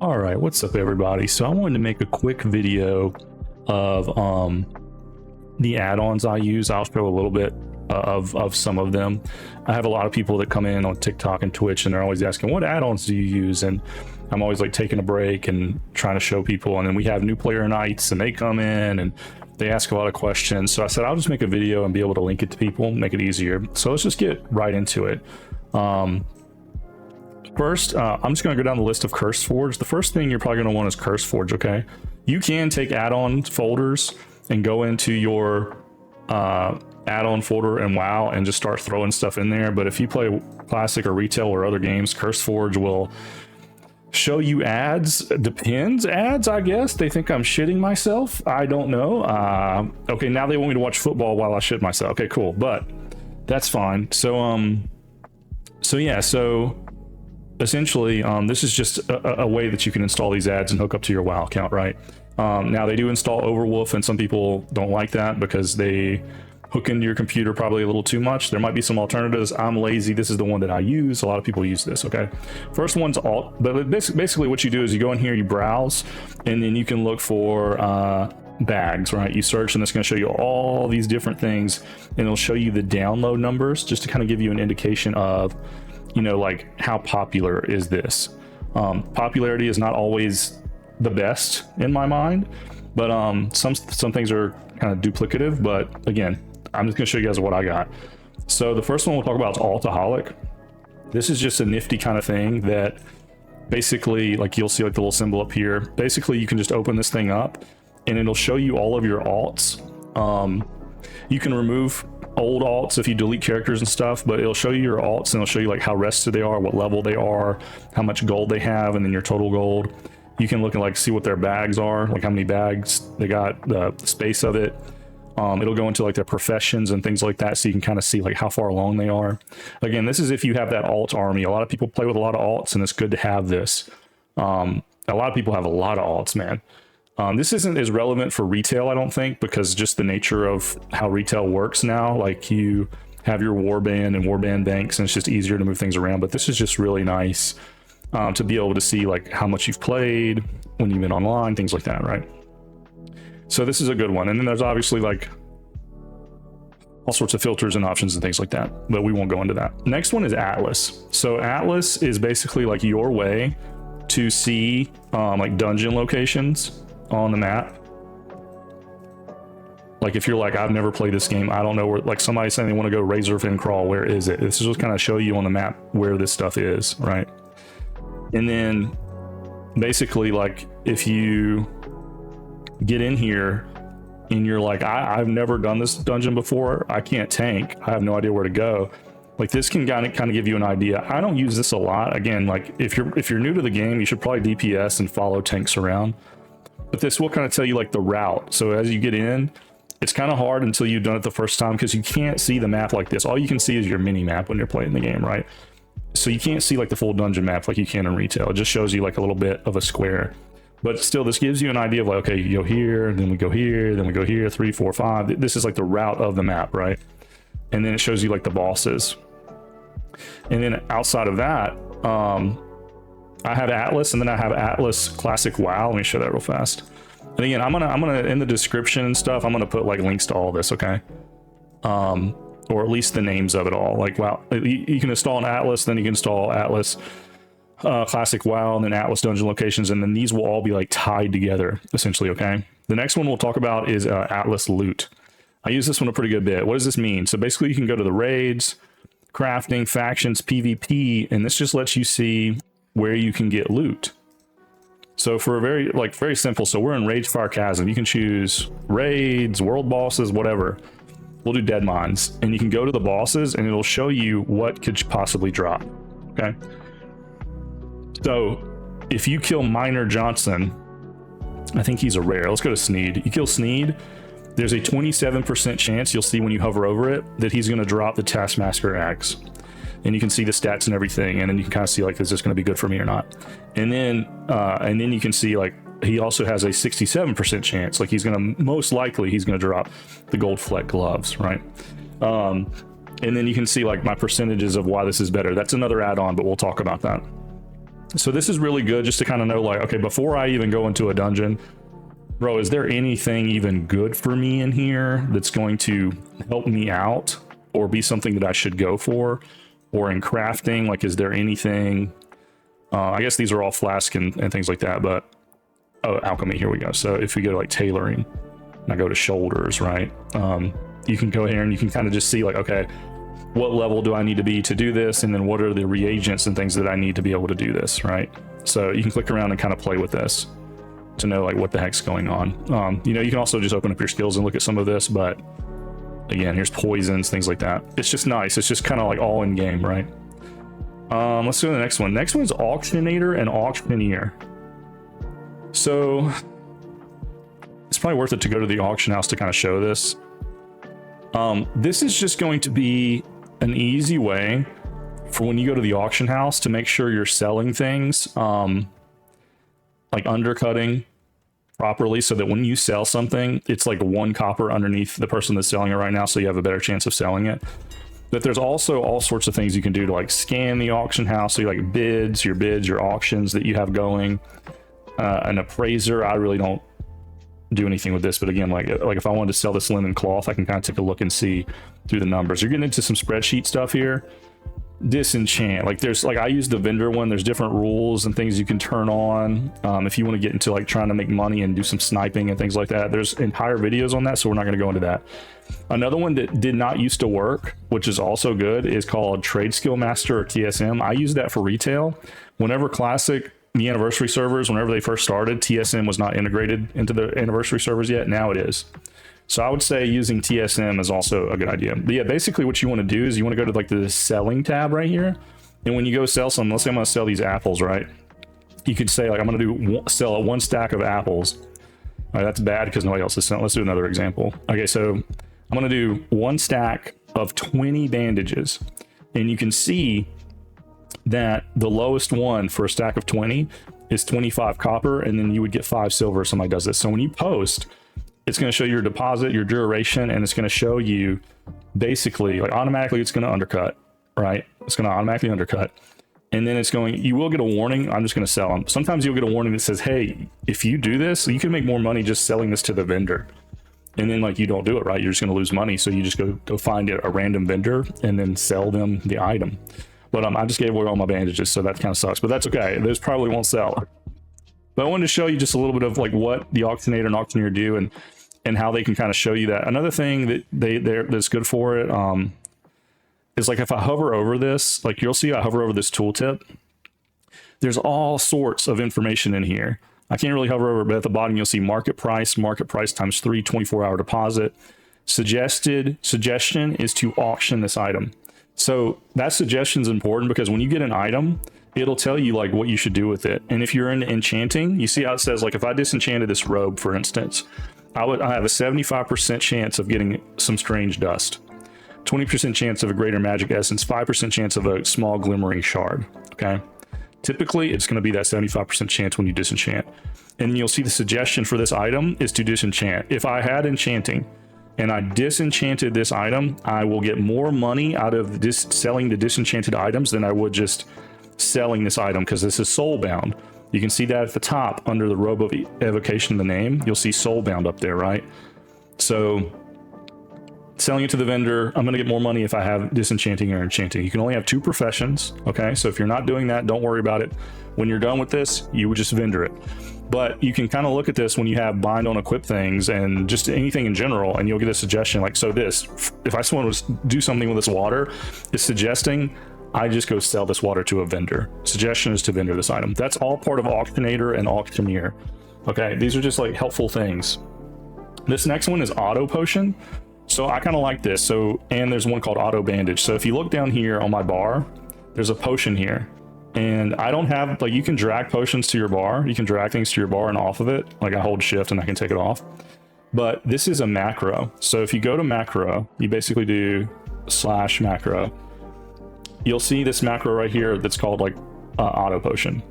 All right, what's up everybody? So I wanted to make a quick video of the add-ons I use. I'll show a little bit of some of them. I have a lot of people that come in on TikTok and Twitch and they're always asking, what add-ons do you use? And I'm always like taking a break and trying to show people. And then we have new player nights and they come in and they ask a lot of questions. So I said, I'll just make a video and be able to link it to people, make it easier. So let's just get right into it. First, I'm just going to go down the list of CurseForge. The first thing you're probably going to want is CurseForge, okay? You can take add-on folders and go into your add-on folder in WoW and just start throwing stuff in there. But if you play Classic or Retail or other games, CurseForge will show you ads. Depends. Ads, I guess. They think I'm shitting myself. I don't know. Okay, now they want me to watch football while I shit myself. Okay, cool. But that's fine. So essentially, this is just a way that you can install these ads and hook up to your WoW account, right? Now they do install Overwolf, and some people don't like that because they hook into your computer probably a little too much. There might be some alternatives. I'm lazy. This is the one that I use. A lot of people use this, okay? First one's alt, but basically what you do is you go in here, you browse, and then you can look for bags, right? You search and it's going to show you all these different things, and it'll show you the download numbers just to kind of give you an indication of, you know, like how popular is this. Popularity is not always the best in my mind, but some things are kind of duplicative. But again, I'm just gonna show you guys what I got. So the first one we'll talk about is Altaholic. This is just a nifty kind of thing that basically, like, you'll see like the little symbol up here. Basically, you can just open this thing up and it'll show you all of your alts. You can remove old alts if you delete characters and stuff, but it'll show you your alts and it'll show you like how rested they are, what level they are, how much gold they have, and then your total gold. You can look and like see what their bags are, like how many bags they got, the space of it. It'll go into like their professions and things like that, so you can kind of see like how far along they are. Again, this is if you have that alt army. A lot of people play with a lot of alts, and it's good to have this. A lot of people have a lot of alts, man. This isn't as relevant for retail, I don't think, because just the nature of how retail works now. Like, you have your warband and warband banks, and it's just easier to move things around. But this is just really nice to be able to see like how much you've played, when you've been online, things like that, right? So this is a good one. And then there's obviously like all sorts of filters and options and things like that, but we won't go into that. Next one is Atlas. So Atlas is basically like your way to see like dungeon locations on the map. Like if you're like, I've never played this game, I don't know where, like somebody saying they want to go Razorfin Crawl, where is it? This is just kind of show you on the map where this stuff is, right? And then basically, like, if you get in here and you're like, I've never done this dungeon before, I can't tank, I have no idea where to go, like this can kind of give you an idea. I don't use this a lot. Again, like if you're new to the game, you should probably DPS and follow tanks around. But this will kind of tell you like the route. So as you get in, it's kind of hard until you've done it the first time, because you can't see the map like this. All you can see is your mini map when you're playing the game, right? So you can't see like the full dungeon map like you can in retail. It just shows you like a little bit of a square. But still, this gives you an idea of like, okay, you go here, then we go here, then we go here, 3, 4, 5. This is like the route of the map, right? And then it shows you like the bosses. And then outside of that, I have Atlas, and then I have Atlas Classic WoW. Let me show that real fast. And again, I'm gonna in the description and stuff, I'm gonna put like links to all this, okay? Or at least the names of it all. Like, wow, you can install an Atlas, then you can install Atlas Classic WoW, and then Atlas Dungeon Locations, and then these will all be like tied together, essentially, okay? The next one we'll talk about is Atlas Loot. I use this one a pretty good bit. What does this mean? So basically, you can go to the raids, crafting, factions, PvP, and this just lets you see where you can get loot. So for a very simple, so we're in Ragefire Chasm. You can choose raids, world bosses, whatever. We'll do Dead Mines, and you can go to the bosses and it'll show you what could possibly drop, okay? So if you kill Miner Johnson, I think he's a rare. Let's go to Sneed. You kill Sneed, there's a 27% chance, you'll see when you hover over it, that he's going to drop the Taskmaster Axe. And you can see the stats and everything, and then you can kind of see like, is this going to be good for me or not? And then you can see like he also has a 67% chance, like he's going to most likely he's going to drop the gold fleck gloves, right? And then you can see like my percentages of why this is better. That's another add-on, but we'll talk about that. So this is really good just to kind of know, like, okay, before I even go into a dungeon, bro, is there anything even good for me in here that's going to help me out or be something that I should go for? Or in crafting, like, is there anything? I guess these are all flask and things like that, but oh, alchemy, here we go. So if we go to like tailoring, and I go to shoulders, right? You can go here and you can kind of just see like, okay, what level do I need to be to do this? And then what are the reagents and things that I need to be able to do this, right? So you can click around and kind of play with this to know like what the heck's going on. You know, you can also just open up your skills and look at some of this, but again, here's poisons, things like that. It's just nice. It's just kind of like all in game, right? Let's go to the next one. Next one is auctionator and auctioneer. So it's probably worth it to go to the auction house to kind of show this. This is just going to be an easy way for when you go to the auction house to make sure you're selling things, like undercutting properly, so that when you sell something, it's like 1 copper underneath the person that's selling it right now, so you have a better chance of selling it. But there's also all sorts of things you can do to like scan the auction house. So you like your auctions that you have going, an appraiser. I really don't do anything with this, but again, like if I wanted to sell this linen cloth, I can kind of take a look and see through the numbers. You're getting into some spreadsheet stuff here. Disenchant, like there's like, I use the vendor one. There's different rules and things you can turn on if you want to get into like trying to make money and do some sniping and things like that. There's entire videos on that, so we're not going to go into that. Another one that did not used to work, which is also good, is called Trade Skill Master, or TSM. I use that for retail. Whenever Classic, the anniversary servers, whenever they first started, TSM was not integrated into the anniversary servers yet. Now it is. So I would say using TSM is also a good idea. But yeah, basically what you want to do is you want to go to like the selling tab right here. And when you go sell some, let's say I'm going to sell these apples, right? You could say like, I'm going to sell 1 stack of apples. All right, that's bad because nobody else is selling. Let's do another example. Okay, so I'm going to do 1 stack of 20 bandages. And you can see that the lowest one for a stack of 20 is 25 copper. And then you would get 5 silver if somebody does this. So when you post, it's going to show your deposit, your duration, and it's going to show you basically like automatically it's going to undercut, right? It's going to automatically undercut. And then it's going, you will get a warning. I'm just going to sell them. Sometimes you'll get a warning that says, hey, if you do this, you can make more money just selling this to the vendor. And then like you don't do it, right? You're just going to lose money. So you just go find a random vendor and then sell them the item. But I just gave away all my bandages, so that kind of sucks. But that's okay. Those probably won't sell. But I wanted to show you just a little bit of like what the auctionator and auctioneer do and how they can kind of show you that. Another thing that that's good for it is like if I hover over this, like you'll see I hover over this tooltip. There's all sorts of information in here. I can't really hover over it, but at the bottom you'll see market price times 3, 24-hour deposit. Suggestion is to auction this item. So that suggestion is important because when you get an item, it'll tell you like what you should do with it. And if you're into enchanting, you see how it says like if I disenchanted this robe, for instance, I have a 75% chance of getting some strange dust, 20% chance of a greater magic essence, 5% chance of a small glimmering shard. Okay. Typically it's going to be that 75% chance when you disenchant. And then you'll see the suggestion for this item is to disenchant. If I had enchanting and I disenchanted this item, I will get more money out of this selling the disenchanted items than I would just selling this item, because this is soulbound. You can see that at the top under the robe of evocation in the name, you'll see soulbound up there, right? So selling it to the vendor, I'm going to get more money if I have disenchanting or enchanting. You can only have 2 professions. Okay. So if you're not doing that, don't worry about it. When you're done with this, you would just vendor it. But you can kind of look at this when you have bind on equip things and just anything in general, and you'll get a suggestion like, so this, if I just want to do something with this water, it's suggesting I just go sell this water to a vendor. Suggestion is to vendor this item. That's all part of auctionator and auctioneer. Okay, these are just like helpful things. This next one is auto potion. So I kind of like this. So, and there's one called auto bandage. So if you look down here on my bar, there's a potion here. And I don't have, like, you can drag potions to your bar. You can drag things to your bar and off of it. Like I hold shift and I can take it off. But this is a macro. So if you go to macro, you basically do /macro. You'll see this macro right here that's called like auto potion.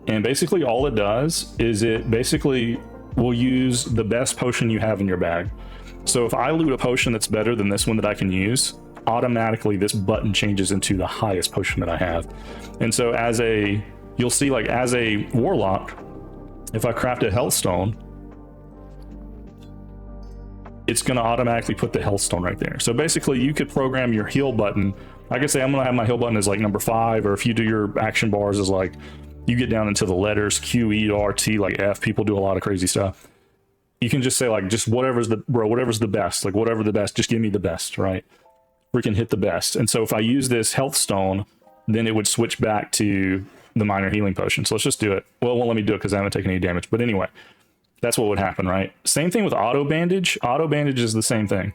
And basically all it does is it basically will use the best potion you have in your bag. So if I loot a potion that's better than this one that I can use, automatically this button changes into the highest potion that I have. And so as a you'll see like as a warlock, if I craft a health stone, it's going to automatically put the health stone right there. So basically you could program your heal button. I could say I'm going to have my heal button as like number 5, or if you do your action bars as like, you get down into the letters Q, E, R, T, like F, people do a lot of crazy stuff. You can just say like, just whatever's the best, like whatever the best, just give me the best, right? Freaking hit the best. And so if I use this health stone, then it would switch back to the minor healing potion. So let's just do it. Well, it won't let me do it because I haven't taken any damage. But anyway, that's what would happen, right? Same thing with auto bandage. Auto bandage is the same thing.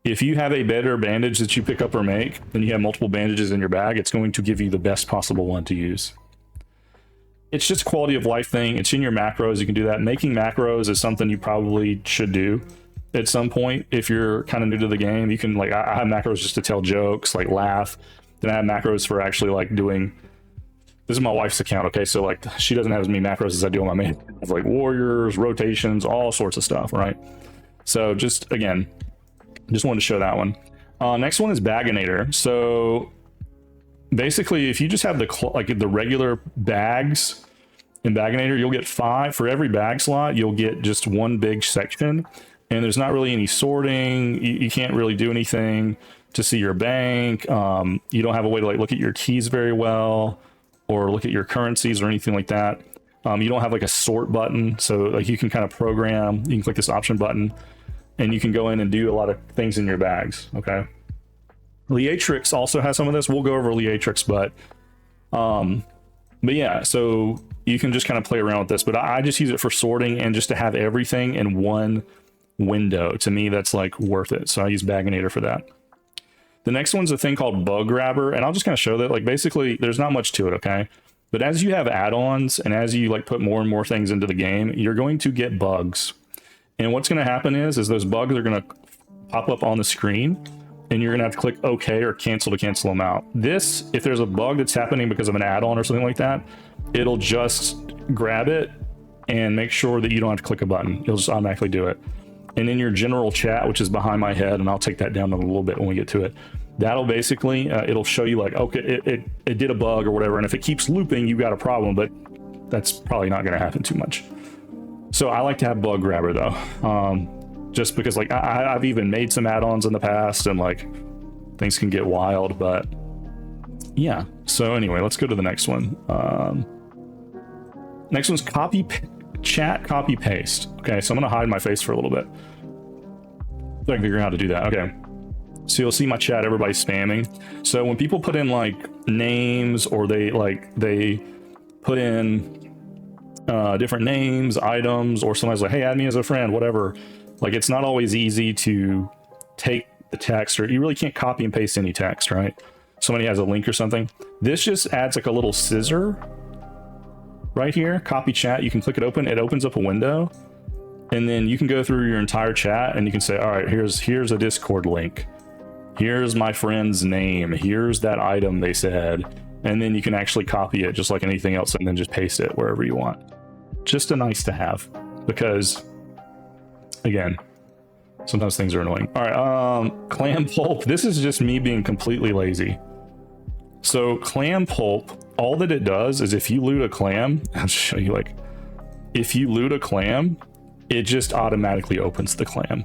If you have a better bandage that you pick up or make, and you have multiple bandages in your bag, it's going to give you the best possible one to use. It's just a quality of life thing. It's in your macros. You can do that. Making macros is something you probably should do at some point. If you're kind of new to the game, you can like, I have macros just to tell jokes, like laugh. Then I have macros for actually like doing, this is my wife's account, okay? So like she doesn't have as many macros as I do on my main. I have like warriors, rotations, all sorts of stuff, right? So just, again, just wanted to show that one. Next one is Baginator. So basically, if you just have the regular bags in Baginator, you'll get 5 for every bag slot. You'll get just one big section, and there's not really any sorting. You can't really do anything to see your bank. You don't have a way to like look at your keys very well, or look at your currencies or anything like that. You don't have like a sort button, so like you can kind of program. You can click this option button, and you can go in and do a lot of things in your bags. Okay. Leatrix also has some of this. We'll go over Leatrix, but yeah, so you can just kind of play around with this, but I just use it for sorting and just to have everything in one window. To me, that's like worth it. So I use Baginator for that. The next one's a thing called Bug Grabber, and I'll just kind of show that. Like basically, there's not much to it, okay? But as you have add-ons and as you like put more and more things into the game, you're going to get bugs. And what's going to happen is those bugs are going to pop up on the screen, and you're going to have to click OK or cancel to cancel them out. This, if there's a bug that's happening because of an add-on or something like that, it'll just grab it and make sure that you don't have to click a button. It'll just automatically do it. And in your general chat, which is behind my head, and I'll take that down in a little bit when we get to it, that'll basically, it'll show you like, okay, it did a bug or whatever. And if it keeps looping, you got a problem, but that's probably not going to happen too much. So I like to have Bug Grabber though. Just because like I've even made some add-ons in the past, and like things can get wild, but yeah. So anyway, let's go to the next one. Next one's chat copy paste. Okay, so I'm gonna hide my face for a little bit so I can figure out how to do that. Okay, so you'll see my chat, everybody's spamming. So when people put in like names, or they put in different names, items, or somebody's like, hey, add me as a friend, whatever. Like, it's not always easy to take the text, or you really can't copy and paste any text, right? Somebody has a link or something. This just adds like a little scissor right here, copy chat. You can click it open. It opens up a window, and then you can go through your entire chat, and you can say, all right, here's a Discord link. Here's my friend's name. Here's that item they said. And then you can actually copy it just like anything else, and then just paste it wherever you want. Just a nice to have, because again, sometimes things are annoying. All right, clam pulp. This is just me being completely lazy. So clam pulp, all that it does is if you loot a clam, I'll show you, like, if you loot a clam, it just automatically opens the clam.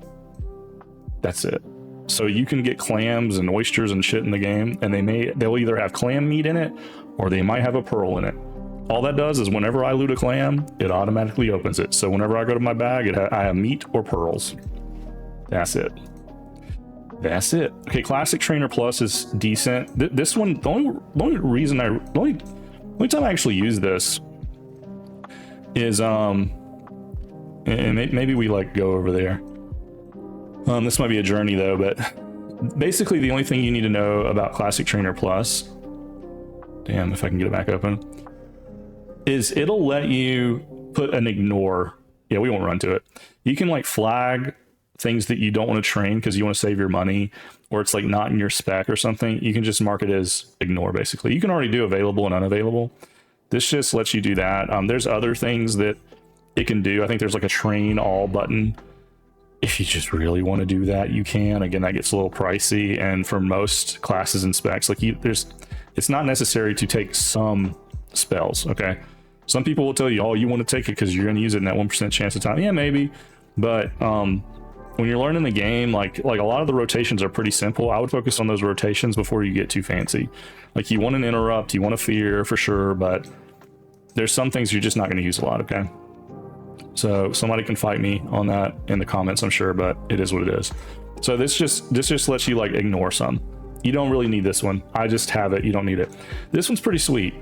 That's it. So you can get clams and oysters and shit in the game, and they'll either have clam meat in it, or they might have a pearl in it. All that does is whenever I loot a clam, it automatically opens it. So whenever I go to my bag, I have meat or pearls. That's it. That's it. Okay, Classic Trainer Plus is decent. This one, the only time I actually use this is and maybe we like go over there. This might be a journey though, but basically the only thing you need to know about Classic Trainer Plus, damn, if I can get it back open, is it'll let you put an ignore. Yeah, we won't run to it. You can like flag things that you don't want to train because you want to save your money, or it's like not in your spec or something. You can just mark it as ignore. Basically, you can already do available and unavailable. This just lets you do that. There's other things that it can do. I think there's like a train all button. If you just really want to do that, you can. Again, that gets a little pricey, and for most classes and specs, like it's not necessary to take some spells. Okay, some people will tell you, oh, you want to take it because you're going to use it in that 1% chance of time. Yeah, maybe, but when you're learning the game, like a lot of the rotations are pretty simple. I would focus on those rotations before you get too fancy. Like you want an interrupt, you want a fear for sure, but there's some things you're just not going to use a lot. Okay, so somebody can fight me on that in the comments, I'm sure, but it is what it is. So this just lets you like ignore some. You don't really need this one. I just have it. You don't need it. This one's pretty sweet.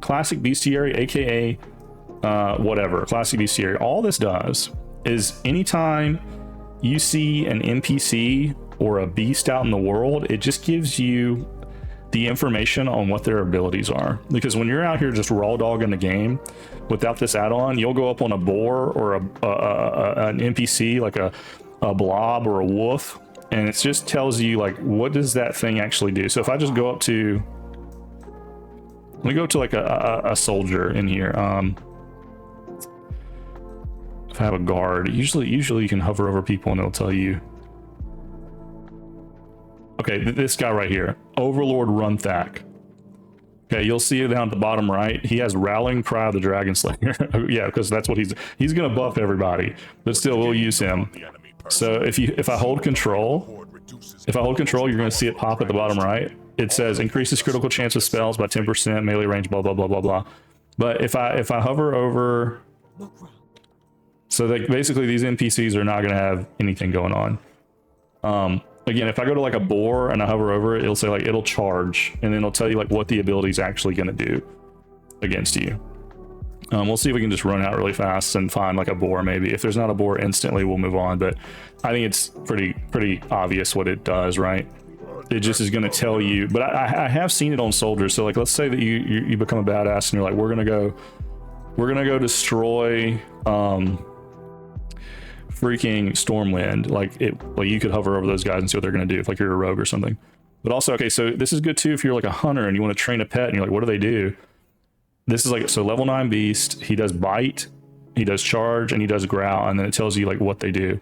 Classic Bestiary, aka whatever, Classic Bestiary. All this does is anytime you see an NPC or a beast out in the world, it just gives you the information on what their abilities are. Because when you're out here just raw dogging the game without this add-on, you'll go up on a boar or an NPC like a blob or a wolf, and it just tells you like what does that thing actually do. So if I just go up to, let me go to like a soldier in here. If I have a guard, usually you can hover over people and it'll tell you. Okay, this guy right here, Overlord Runthak. Okay, you'll see it down at the bottom right. He has Rallying Cry of the Dragon Slayer. Yeah, because that's what he's gonna buff everybody, but still we'll use him. So if I hold control, you're gonna see it pop at the bottom right. It says increases critical chance of spells by 10%, melee range, blah blah blah blah blah. But if I hover over, so that basically these NPCs are not gonna have anything going on. Again, if I go to like a boar and I hover over it, it'll say like it'll charge, and then it'll tell you like what the ability is actually going to do against you. We'll see if we can just run out really fast and find like a boar maybe. If there's not a boar instantly, we'll move on, but I think it's pretty obvious what it does, right? It just is going to tell you, but I have seen it on soldiers. So like let's say that you become a badass and you're like, we're gonna go destroy freaking Stormwind. Like you could hover over those guys and see what they're going to do if like you're a rogue or something. But also, okay, so this is good too if you're like a hunter and you want to train a pet and you're like, what do they do? This is like, so level 9 beast, he does bite, he does charge, and he does growl, and then it tells you like what they do.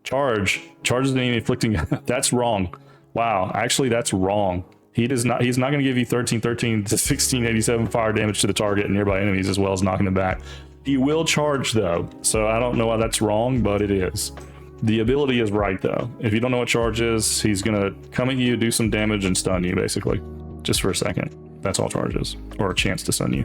Charges the enemy inflicting. That's wrong. Wow, actually that's wrong. He's not going to give you 13 to 1687 fire damage to the target and nearby enemies, as well as knocking them back. He will charge though, so I don't know why that's wrong, but it is. The ability is right though. If you don't know what charge is, he's gonna come at you, do some damage, and stun you basically, just for a second. That's all charge is, or a chance to stun you.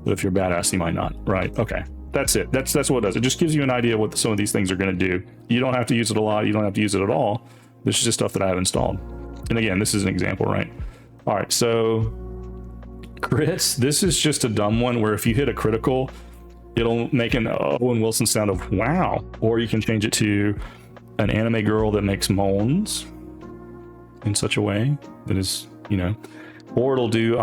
But if you're badass, he might not. Right? Okay, that's it. That's what it does. It just gives you an idea of what some of these things are gonna do. You don't have to use it a lot. You don't have to use it at all. This is just stuff that I have installed. And again, this is an example, right? All right, so crits. This is just a dumb one where if you hit a critical, it'll make an Owen Wilson sound of wow, or you can change it to an anime girl that makes moans in such a way that is, you know, or it'll do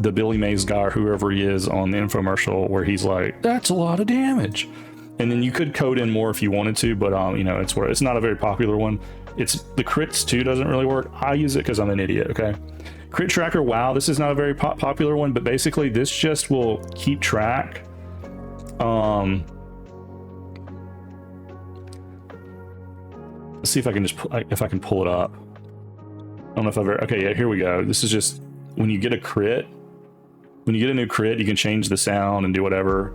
the Billy Mays guy or whoever he is on the infomercial where he's like, that's a lot of damage. And then you could code in more if you wanted to, but you know, it's not a very popular one. It's the crits too doesn't really work. I use it because I'm an idiot. Okay, crit tracker. Wow, this is not a very popular one, but basically this just will keep track. Let's see if I can pull it up. I don't know if I've ever, okay, yeah, here we go. This is just when you get a crit, when you get a new crit, you can change the sound and do whatever.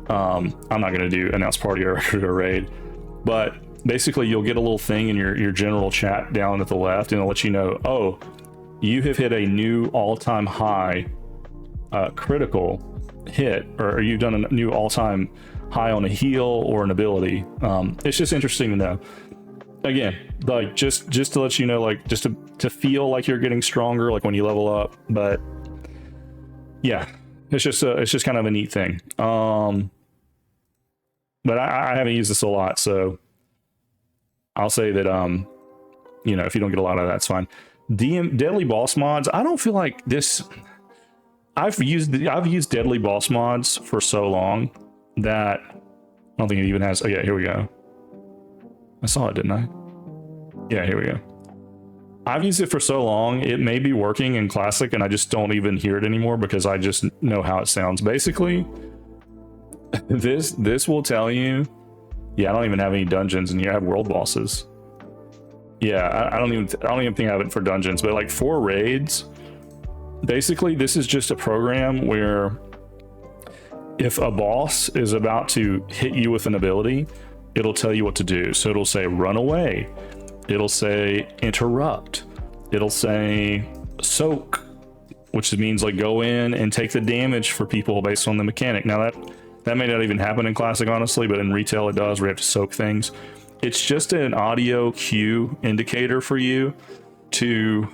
I'm not going to do announce party or record or raid, but basically you'll get a little thing in your general chat down at the left, and it'll let you know, oh, you have hit a new all-time high critical hit, or you've done a new all-time high on a heal or an ability. It's just interesting to know. Again, like just to let you know, like just to feel like you're getting stronger, like when you level up. But yeah, it's just kind of a neat thing. But I haven't used this a lot, so I'll say that you know, if you don't get a lot of that, it's fine. Deadly boss mods, I don't feel like this. I've used deadly boss mods for so long that I don't think it even has. Oh yeah, here we go. I saw it, didn't I? Yeah, here we go. I've used it for so long, it may be working in Classic and I just don't even hear it anymore because I just know how it sounds. Basically, this will tell you, yeah, I don't even have any dungeons and you have world bosses. Yeah, I don't even think I have it for dungeons, but like for raids, basically this is just a program where if a boss is about to hit you with an ability, it'll tell you what to do. So it'll say run away, it'll say interrupt, it'll say soak, which means like go in and take the damage for people based on the mechanic. Now that may not even happen in Classic, honestly, but in retail it does, where you have to soak things. It's just an audio cue indicator for you to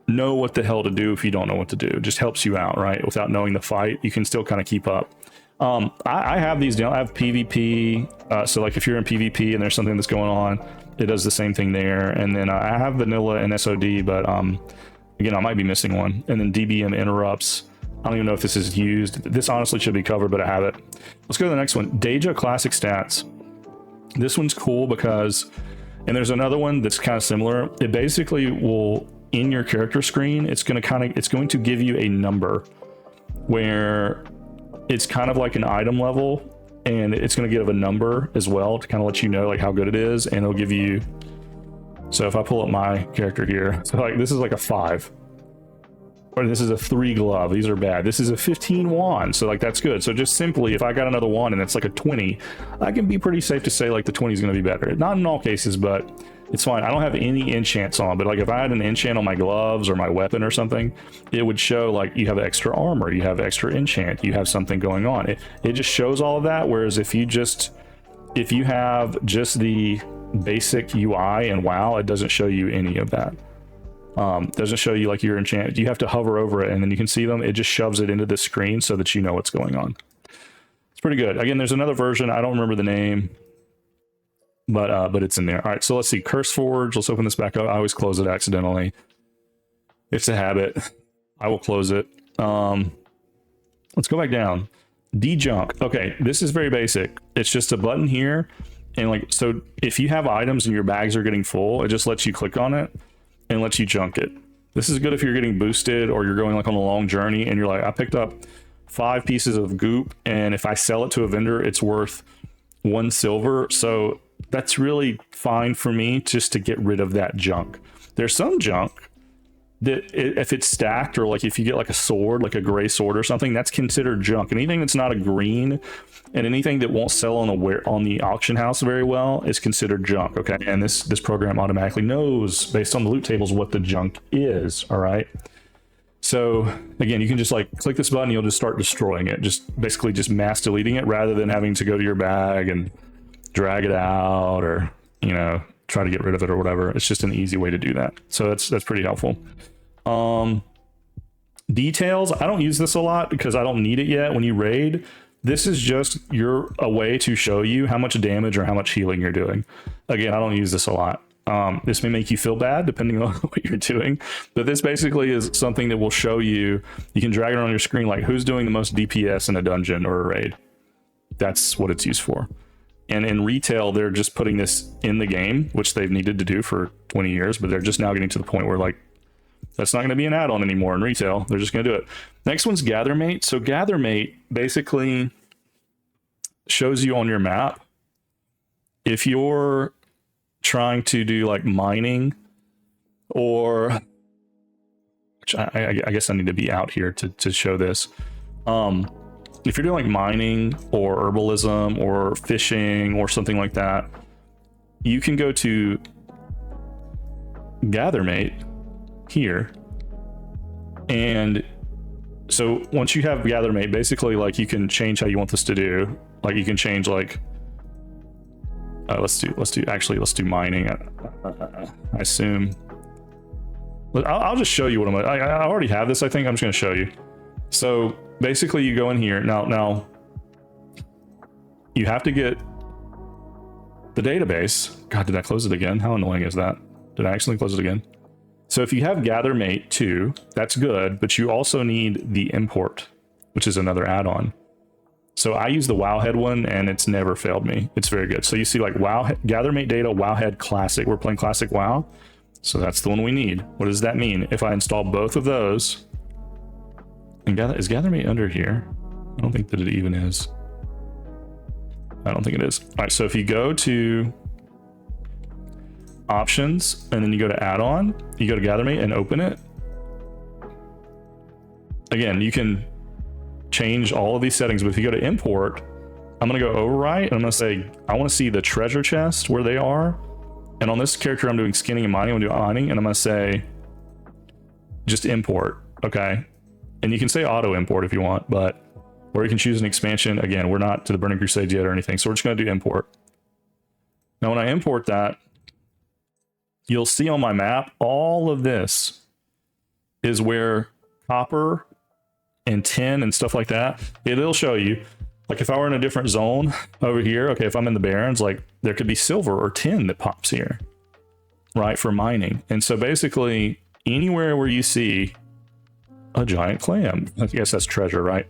know what the hell to do if you don't know what to do. It just helps you out, right? Without knowing the fight, you can still kind of keep up. I have these down. I have PvP. So like if you're in PvP and there's something that's going on, it does the same thing there. And then I have vanilla and SOD, but again, I might be missing one. And then DBM interrupts. I don't even know if this is used. This honestly should be covered, but I have it. Let's go to the next one. Deja Classic Stats. This one's cool because, and there's another one that's kind of similar. It basically will, in your character screen, it's going to give you a number where it's kind of like an item level, and it's going to give a number as well to kind of let you know like how good it is, and it'll give you. So if I pull up my character here, so like this is like a 5. Or this is a 3 glove. These are bad. This is a 15 wand. So like that's good. So just simply, if I got another wand and it's like a 20, I can be pretty safe to say like the 20 is going to be better. Not in all cases, but it's fine. I don't have any enchants on, but like if I had an enchant on my gloves or my weapon or something, it would show like you have extra armor, you have extra enchant, you have something going on. It just shows all of that. Whereas if you have just the basic UI and WoW, it doesn't show you any of that. Doesn't show you like your enchant. You have to hover over it and then you can see them. It just shoves it into the screen so that you know what's going on. It's pretty good. Again, there's another version. I don't remember the name, but it's in there. All right, so let's see. Curse Forge. Let's open this back up. I always close it accidentally. It's a habit. I will close it. Let's go back down. De-junk. Okay, this is very basic. It's just a button here. And like, so if you have items and your bags are getting full, it just lets you click on it and lets you junk it. This is good if you're getting boosted or you're going like on a long journey and you're like, I picked up 5 pieces of goop, and if I sell it to a vendor, it's worth 1 silver. So that's really fine for me just to get rid of that junk. There's some junk that if it's stacked, or like if you get like a sword, like a gray sword or something, that's considered junk. Anything that's not a green and anything that won't sell on the auction house very well is considered junk. Okay, and this program automatically knows based on the loot tables what the junk is. All right, so again, you can just like click this button, you'll just start destroying it, just basically just mass deleting it rather than having to go to your bag and drag it out, or you know, try to get rid of it or whatever. It's just an easy way to do that. So that's pretty helpful. Details, I don't use this a lot because I don't need it yet. When you raid, this is just a way to show you how much damage or how much healing you're doing. Again, I don't use this a lot. This may make you feel bad depending on what you're doing, but this basically is something that will show you. You can drag it on your screen, like who's doing the most DPS in a dungeon or a raid. That's what it's used for. And in retail, they're just putting this in the game, which they've needed to do for 20 years, but they're just now getting to the point where like, that's not going to be an add-on anymore in retail. They're just going to do it. Next one's Gathermate. So Gathermate basically shows you on your map if you're trying to do like mining, or which I guess I need to be out here to show this. If you're doing like mining or herbalism or fishing or something like that, you can go to Gathermate here, and so once you have Gathermate, basically like you can change how you want this to do. Like you can change like let's do mining. I assume I'll just show you what I already have this. I think I'm just going to show you. So basically you go in here now you have to get the database. God, did I close it again? How annoying is that? Did I accidentally close it again? So if you have Gathermate 2, that's good, but you also need the import, which is another add-on. So I use the Wowhead one, and it's never failed me. It's very good. So you see like Gathermate data, Wowhead Classic. We're playing Classic WoW, so that's the one we need. What does that mean? If I install both of those, and is Gathermate under here? I don't think that it even is. I don't think it is. All right, so if you go to options and then you go to add-on, you go to Gathermate and open it, again, you can change all of these settings, but if you go to import, I'm going to go overwrite and I'm going to say, I want to see the treasure chest where they are. And on this character, I'm doing skinning and mining. I'm going to do mining and I'm going to say, just import. Okay. And you can say auto import if you want, but, or you can choose an expansion. Again, we're not to the Burning Crusade yet or anything. So we're just going to do import. Now, when I import that, you'll see on my map, all of this is where copper and tin and stuff like that, it'll show you, like if I were in a different zone over here, okay, if I'm in the Barrens, like there could be silver or tin that pops here, right, for mining. And so basically anywhere where you see a giant clam, I guess that's treasure, right?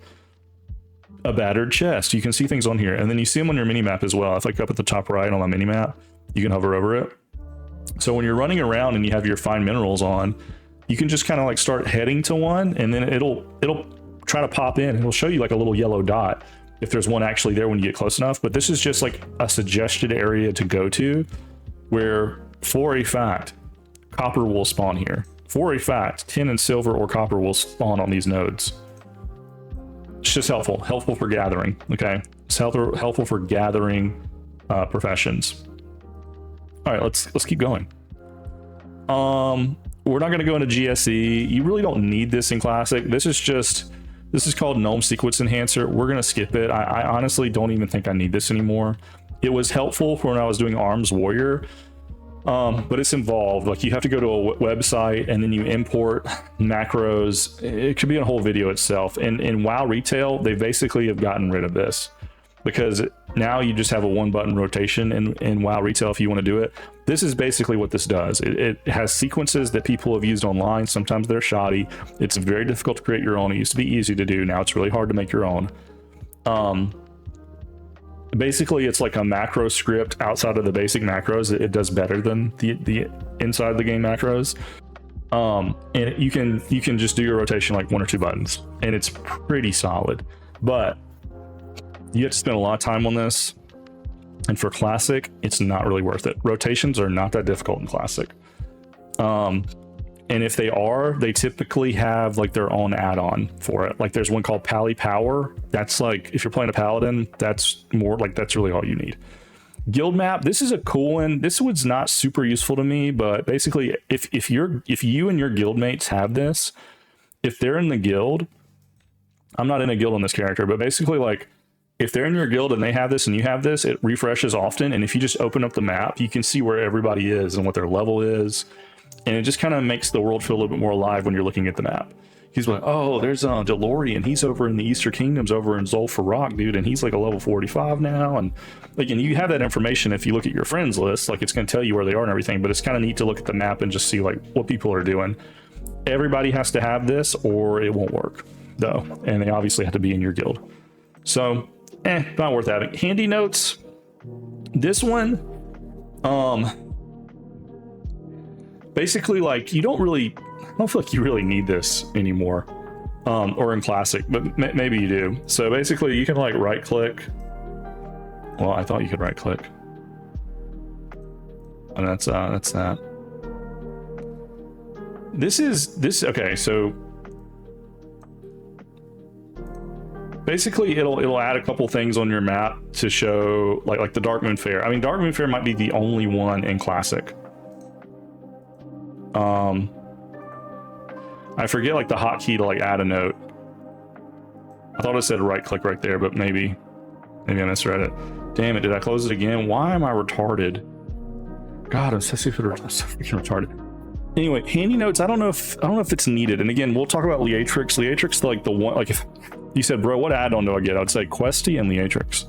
A battered chest, you can see things on here, and then you see them on your mini map as well. If I go up at the top right on my mini map, you can hover over it. So when you're running around and you have your find minerals on, you can just kind of like start heading to one, and then it'll try to pop in. It'll show you like a little yellow dot if there's one actually there when you get close enough. But this is just like a suggested area to go to, where for a fact copper will spawn here. For a fact, tin and silver or copper will spawn on these nodes. It's just helpful for gathering. Okay, it's helpful for gathering professions. All right, let's keep going. We're not going to go into GSE. You really don't need this in Classic. This is called Gnome Sequence Enhancer. We're going to skip it. I honestly don't even think I need this anymore. It was helpful for when I was doing Arms Warrior, but it's involved. Like you have to go to a website and then you import macros. It could be a whole video itself. And in WoW Retail, they basically have gotten rid of this, because now you just have a one button rotation in WoW Retail if you want to do it. This is basically what this does. It has sequences that people have used online. Sometimes they're shoddy. It's very difficult to create your own. It used to be easy to do. Now it's really hard to make your own. Basically, it's like a macro script outside of the basic macros. It does better than the inside the game macros. And you can just do your rotation like 1 or 2 buttons, and it's pretty solid. But you have to spend a lot of time on this, and for Classic, it's not really worth it. Rotations are not that difficult in Classic. And if they are, they typically have like their own add-on for it. Like there's one called Pally Power. That's like, if you're playing a Paladin, that's more like, that's really all you need. Guild map, this is a cool one. This one's not super useful to me, but basically if you and your guild mates have this, if they're in the guild, I'm not in a guild on this character, but basically like, if they're in your guild and they have this and you have this, it refreshes often. And if you just open up the map, you can see where everybody is and what their level is. And it just kind of makes the world feel a little bit more alive when you're looking at the map. He's like, oh, there's Dalorrian. He's over in the Eastern Kingdoms over in Zul'Farrak, dude. And he's like a level 45 now. And like, and you have that information if you look at your friends list, like it's going to tell you where they are and everything, but it's kind of neat to look at the map and just see like what people are doing. Everybody has to have this or it won't work though. And they obviously have to be in your guild. So, not worth having. Handy notes. This one, basically like I don't feel like you really need this anymore, or in Classic, but maybe you do. So basically you can like right click. Well, I thought you could right click, and that's that. Okay, so basically it'll add a couple things on your map to show like the Dark Moon Fair. I mean, Dark Moon Fair might be the only one in Classic. I forget like the hotkey to like add a note. I thought it said right click right there, but maybe I misread it. Damn it, did I close it again? Why am I retarded? God, I'm so freaking retarded. Anyway, handy notes, I don't know if it's needed. And again, we'll talk about Leatrix. Leatrix, like the one, like if you said, bro, what add-on do I get? I'd say Questy and Leatrix.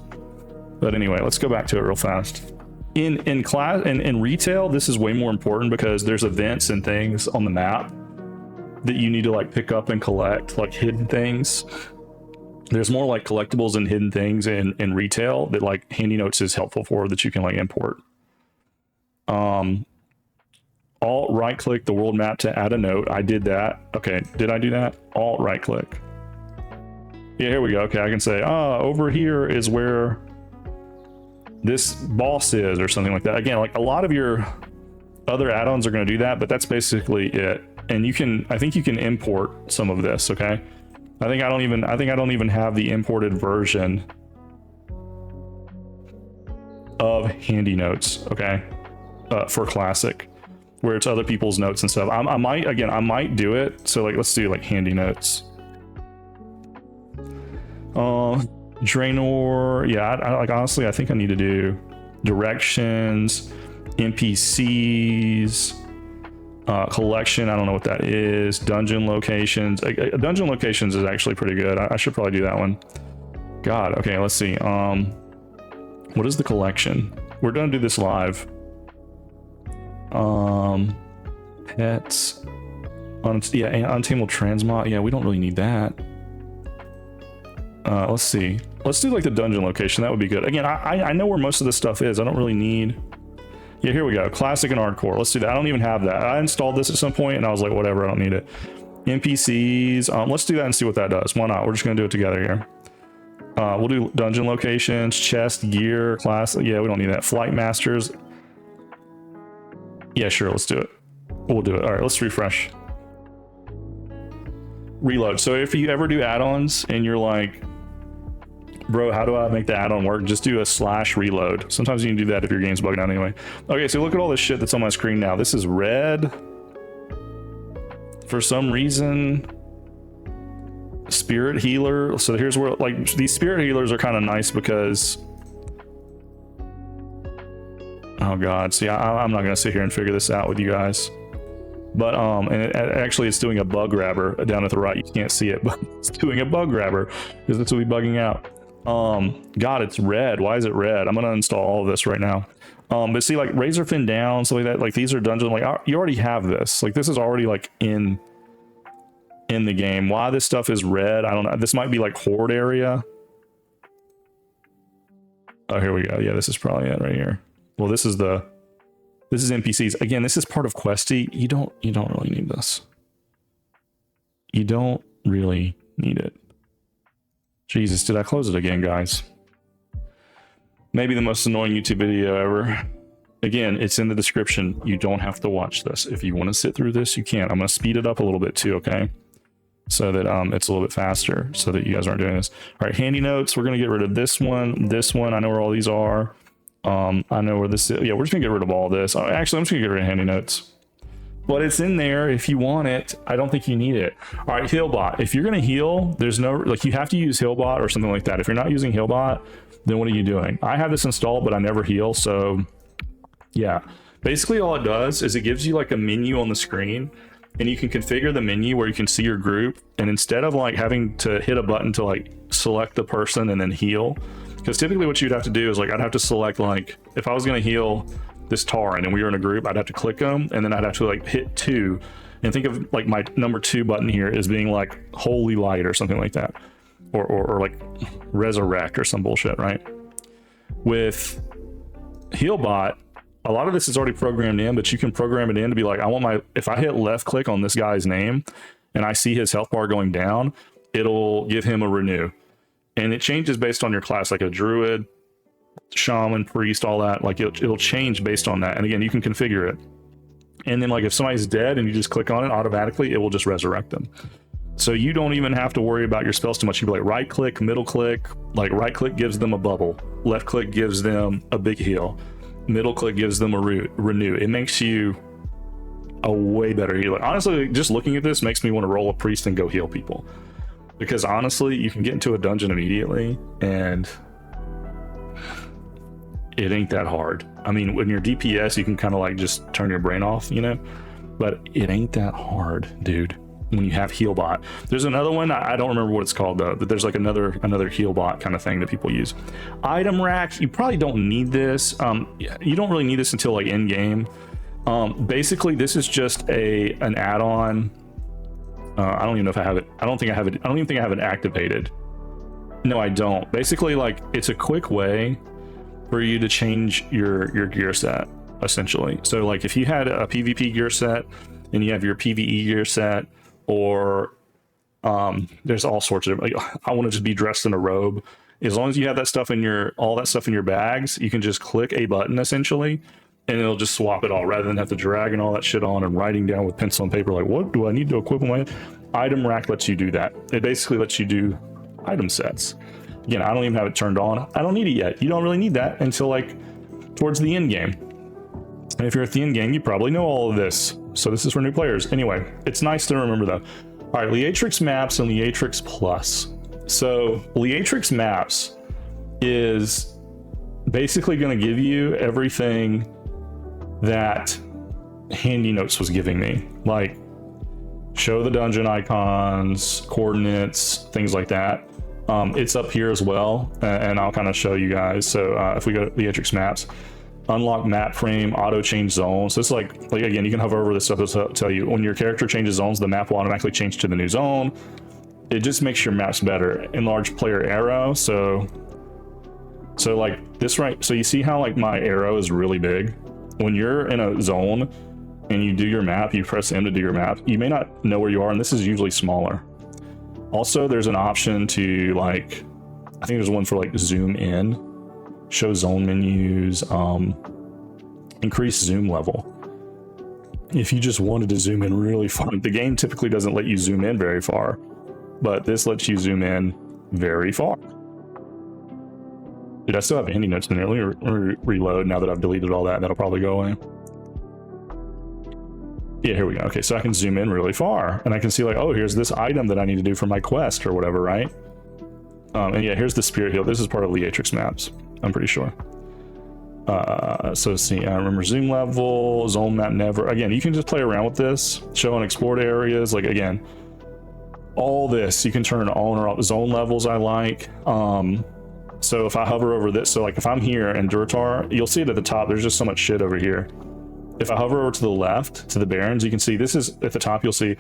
But anyway, let's go back to it real fast. In class and in retail, this is way more important because there's events and things on the map that you need to like pick up and collect, like hidden things. There's more like collectibles and hidden things in retail that like handy notes is helpful for, that you can like import. Alt right click the world map to add a note. I did that. Okay, did I do that? Alt right click. Yeah, here we go. Okay, I can say, over here is where this boss is, or something like that. Again, like a lot of your other add-ons are going to do that, but that's basically it. And you can, I think you can import some of this, okay? I think I don't even have the imported version of Handy Notes, okay, for Classic, where it's other people's notes and stuff. I might do it. So like, let's do like Handy Notes. Draenor, yeah, I like, honestly, I think I need to do directions, NPCs, collection. I don't know what that is. Dungeon locations. Dungeon locations is actually pretty good. I should probably do that one. God, okay, let's see. What is the collection? We're gonna do this live. Pets. Untamed Transmog. Yeah, we don't really need that. Let's see. Let's do like the dungeon location. That would be good. Again, I know where most of this stuff is. I don't really need. Yeah, here we go. Classic and hardcore. Let's do that. I don't even have that. I installed this at some point and I was like, whatever, I don't need it. NPCs. Let's do that and see what that does. Why not? We're just gonna do it together here. We'll do dungeon locations, chest, gear, class. Yeah, we don't need that. Flight masters. Yeah, sure. Let's do it. We'll do it. All right, let's refresh. Reload. So if you ever do add-ons and you're like, bro, how do I make the add-on work? Just do a /reload. Sometimes you can do that if your game's bugged out anyway. Okay, so look at all this shit that's on my screen now. This is red. For some reason, spirit healer. So here's where, like, these spirit healers are kind of nice because, oh god, see, I'm not gonna sit here and figure this out with you guys. But and actually it's doing a bug grabber down at the right. You can't see it, but it's doing a bug grabber because this will be bugging out. God, it's red. Why is it red? I'm gonna uninstall all of this right now. But see, like razor fin down, so like that, like these are dungeon, like you already have this. Like this is already like in the game. Why this stuff is red, I don't know. This might be like horde area. Oh, here we go. Yeah, this is probably it right here. Well, this is NPCs. Again, this is part of Questy. You don't really need this. You don't really need it. Jesus, did I close it again, guys? Maybe the most annoying YouTube video ever. Again, it's in the description. You don't have to watch this. If you want to sit through this, you can. I'm going to speed it up a little bit too, okay? So that it's a little bit faster, so that you guys aren't doing this. All right, handy notes. We're going to get rid of this one. This one, I know where all these are. I know where this is. Yeah, we're just gonna get rid of all this. Actually, I'm just gonna get rid of handy notes. But it's in there if you want it. I don't think you need it. All right, Healbot. If you're gonna heal, there's no, like, you have to use Healbot or something like that. If you're not using Healbot, then what are you doing? I have this installed, but I never heal. So yeah, basically all it does is it gives you like a menu on the screen, and you can configure the menu where you can see your group. And instead of like having to hit a button to like select the person and then heal, because typically what you'd have to do is like, I'd have to select, like, if I was going to heal this Tauren and we were in a group, I'd have to click them, and then I'd have to like hit 2 and think of like my number 2 button here as being like Holy Light or something like that, or like Resurrect or some bullshit, right? With Healbot, a lot of this is already programmed in, but you can program it in to be like, I want my, if I hit left click on this guy's name and I see his health bar going down, it'll give him a renew. And it changes based on your class, like a druid, shaman, priest, all that. Like it'll change based on that. And again, you can configure it. And then like if somebody's dead and you just click on it, automatically it will just resurrect them. So you don't even have to worry about your spells too much. You can be like right click, middle click. Like right click gives them a bubble, left click gives them a big heal, middle click gives them a renew. It makes you a way better healer. Honestly, just looking at this makes me want to roll a priest and go heal people. Because honestly, you can get into a dungeon immediately, and it ain't that hard. I mean, when you're DPS, you can kind of like just turn your brain off, you know? But it ain't that hard, dude, when you have Healbot. There's another one, I don't remember what it's called though, but there's like another Healbot kind of thing that people use. Item rack, you probably don't need this. You don't really need this until like in game. Basically, this is just an add-on. I don't even know if I have it. I don't think I have it. I don't even think I have it activated. No, I don't. Basically, like, it's a quick way for you to change your gear set, essentially. So like if you had a PvP gear set and you have your PvE gear set, or there's all sorts of, like, I want to just be dressed in a robe. As long as you have that stuff in all that stuff in your bags, you can just click a button essentially, and it'll just swap it all rather than have to drag and all that shit on and writing down with pencil and paper like, what do I need to equip my, item rack lets you do that. It basically lets you do item sets. Again, I don't even have it turned on. I don't need it yet. You don't really need that until like towards the end game. And if you're at the end game, you probably know all of this. So this is for new players. Anyway, it's nice to remember though. All right, Liatrix Maps and Liatrix Plus. So Liatrix Maps is basically going to give you everything that Handy Notes was giving me, like show the dungeon icons, coordinates, things like that. It's up here as well, and I'll kind of show you guys. So if we go to Liatrix Maps, unlock map frame, auto change zones. So it's like again, you can hover over this stuff to tell you when your character changes zones, the map will automatically change to the new zone. It just makes your maps better. Enlarge player arrow. So like this, right? So you see how like my arrow is really big. When you're in a zone and you do your map, you press M to do your map. You may not know where you are, and this is usually smaller. Also, there's an option to like, I think there's one for like zoom in, show zone menus, increase zoom level. If you just wanted to zoom in really far, the game typically doesn't let you zoom in very far, but this lets you zoom in very far. Dude, I still have Handy Notes in there. Let me reload now that I've deleted all that. That'll probably go away. Yeah, here we go. Okay, so I can zoom in really far, and I can see like, oh, here's this item that I need to do for my quest or whatever, right? And yeah, here's the Spirit Heal. This is part of Liatrix Maps, I'm pretty sure. So see, I remember zoom level, zone map never. Again, you can just play around with this, show and explored areas. Like again, all this you can turn on or off. Zone levels I like. So if I hover over this, so like if I'm here in Durtar, you'll see it at the top. There's just so much shit over here. If I hover over to the left to the Barrens, you can see this is at the top. You'll see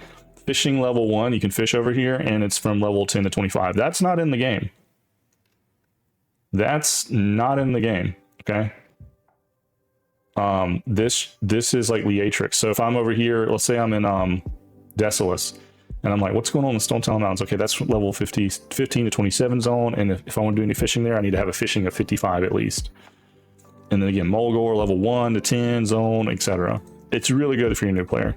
fishing level 1. You can fish over here, and it's from level 10 to 25. That's not in the game. That's not in the game. Okay. This is like Liatrix. So if I'm over here, let's say I'm in Desolus, and I'm like, what's going on in Stone Town Mountains? Okay, that's level 15 to 27 zone, and if I want to do any fishing there, I need to have a fishing of 55 at least. And then again, Mulgore, level 1 to 10 zone, etc. It's really good if you're a new player.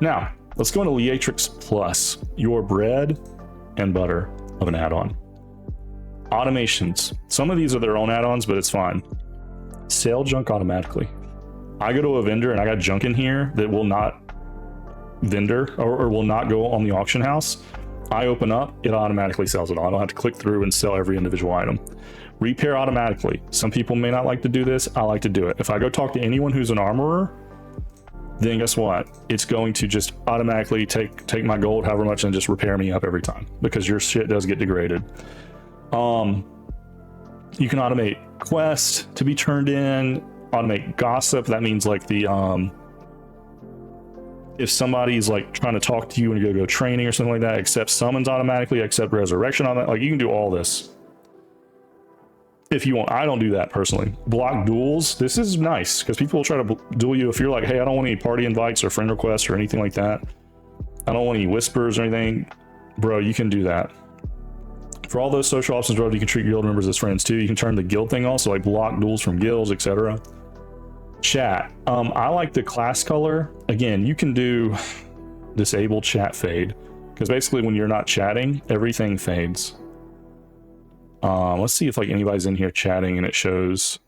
Now, let's go into Liatrix Plus, your bread and butter of an add-on. Automations. Some of these are their own add-ons, but it's fine. Sell junk automatically. I go to a vendor and I got junk in here that will not vendor or will not go on the auction house. I open up, it automatically sells it all. I don't have to click through and sell every individual item. Repair automatically. Some people may not like to do this. I like to do it. If I go talk to anyone who's an armorer, then guess what? It's going to just automatically take my gold, however much, and just repair me up every time because your shit does get degraded. You can automate quest to be turned in, automate gossip. That means like the if somebody's like trying to talk to you and you go training or something like that, accept summons automatically, accept resurrection on that. Like you can do all this if you want. I don't do that personally. Block duels. This is nice because people will try to duel you if you're like, hey, I don't want any party invites or friend requests or anything like that. I don't want any whispers or anything. Bro, you can do that. For all those social options, bro, you can treat guild members as friends too. You can turn the guild thing on, so like block duels from guilds, etc. Chat. I like the class color. Again, you can do disable chat fade because basically when you're not chatting, everything fades. Let's see if like anybody's in here chatting and it shows.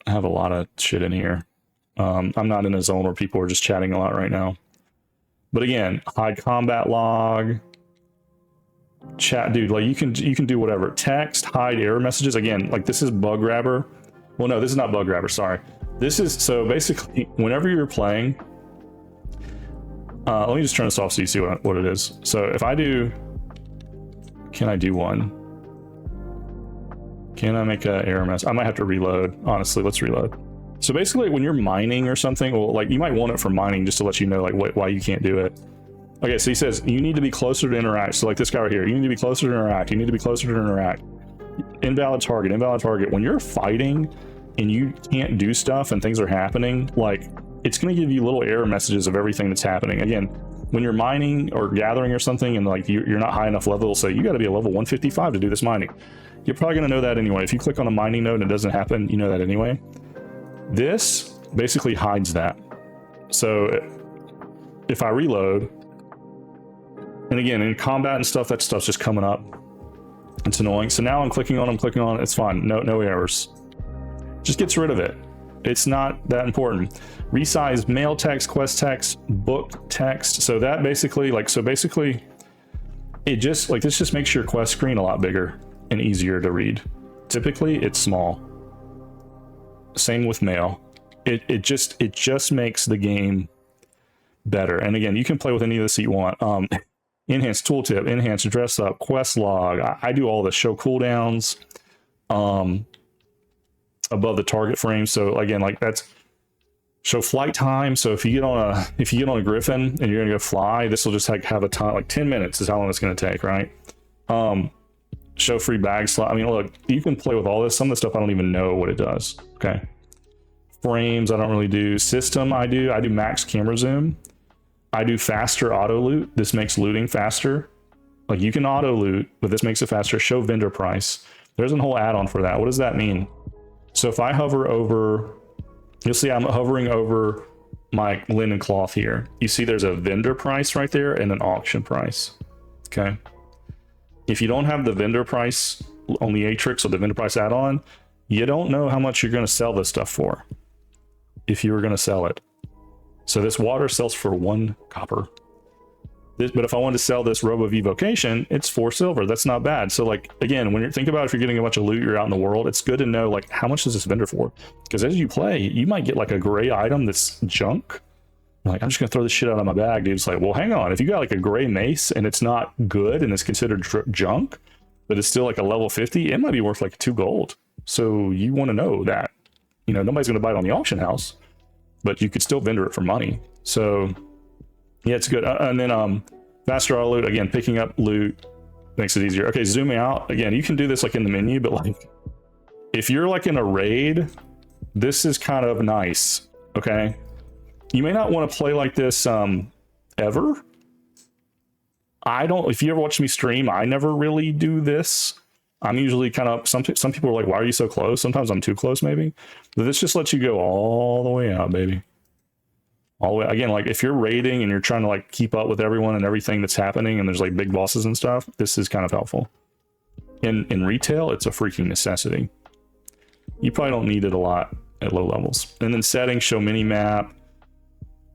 I have a lot of shit in here. I'm not in a zone where people are just chatting a lot right now. But again, hide combat log. Chat, dude, like you can do whatever. Text, hide error messages. Again, like this is bug grabber. Well, no, this is not bug grabber, sorry. This is, so basically, whenever you're playing, let me just turn this off so you see what it is. So if I do, can I do one? Can I make an error message? I might have to reload, honestly, let's reload. So basically, when you're mining or something, well, like you might want it for mining just to let you know like why you can't do it. Okay, so he says, you need to be closer to interact. So like this guy right here, you need to be closer to interact. You need to be closer to interact. Invalid target, invalid target. When you're fighting and you can't do stuff and things are happening, like it's going to give you little error messages of everything that's happening. Again, when you're mining or gathering or something and like you're not high enough level, it'll say you got to be a level 155 to do this mining. You're probably going to know that anyway. If you click on a mining node and it doesn't happen, you know that anyway. This basically hides that. So if I reload, and again, in combat and stuff, that stuff's just coming up. It's annoying. So now I'm clicking on it. It's fine. No errors. Just gets rid of it. It's not that important. Resize mail text, quest text, book text. So that basically, it just, like, this just makes your quest screen a lot bigger and easier to read. Typically, it's small. Same with mail. It just makes the game better. And again, you can play with any of this you want. Enhance tooltip, enhance dress up, quest log. I do all the show cooldowns above the target frame. So again, like, that's show flight time. So if you get on a griffin and you're gonna go fly, this will just have a time, like 10 minutes is how long it's gonna take, right? Show free bag slot. I mean, look, you can play with all this. Some of the stuff I don't even know what it does. Okay. Frames, I don't really do. System, I do max camera zoom. I do faster auto loot. This makes looting faster. Like, you can auto loot, but this makes it faster. Show vendor price. There's a whole add-on for that. What does that mean? So if I hover over, you'll see I'm hovering over my linen cloth here. You see there's a vendor price right there and an auction price. Okay. If you don't have the vendor price on the Atrix or the vendor price add-on, you don't know how much you're going to sell this stuff for if you were going to sell it. So this water sells for 1 copper. But if I wanted to sell this robe of evocation, it's 4 silver. That's not bad. So, like, again, when you're thinking about if you're getting a bunch of loot, you're out in the world, it's good to know, like, how much is this vendor for? Because as you play, you might get like a gray item that's junk. Like, I'm just gonna throw this shit out of my bag, dude. It's like, well, hang on. If you got like a gray mace and it's not good and it's considered junk, but it's still like a level 50, it might be worth like 2 gold. So you want to know that, you know, nobody's gonna buy it on the auction house, but you could still vendor it for money. So yeah, it's good. And then faster auto loot, again, picking up loot makes it easier. Okay, zooming out, again, you can do this like in the menu, but like if you're like in a raid, this is kind of nice. Okay, you may not want to play like this ever. If you ever watch me stream, I never really do this. I'm usually kind of, some people are like, why are you so close? Sometimes I'm too close maybe, but this just lets you go all the way out, baby. All the way, again, like if you're raiding and you're trying to like keep up with everyone and everything that's happening and there's like big bosses and stuff, this is kind of helpful. In retail, it's a freaking necessity. You probably don't need it a lot at low levels. And then settings, show mini map,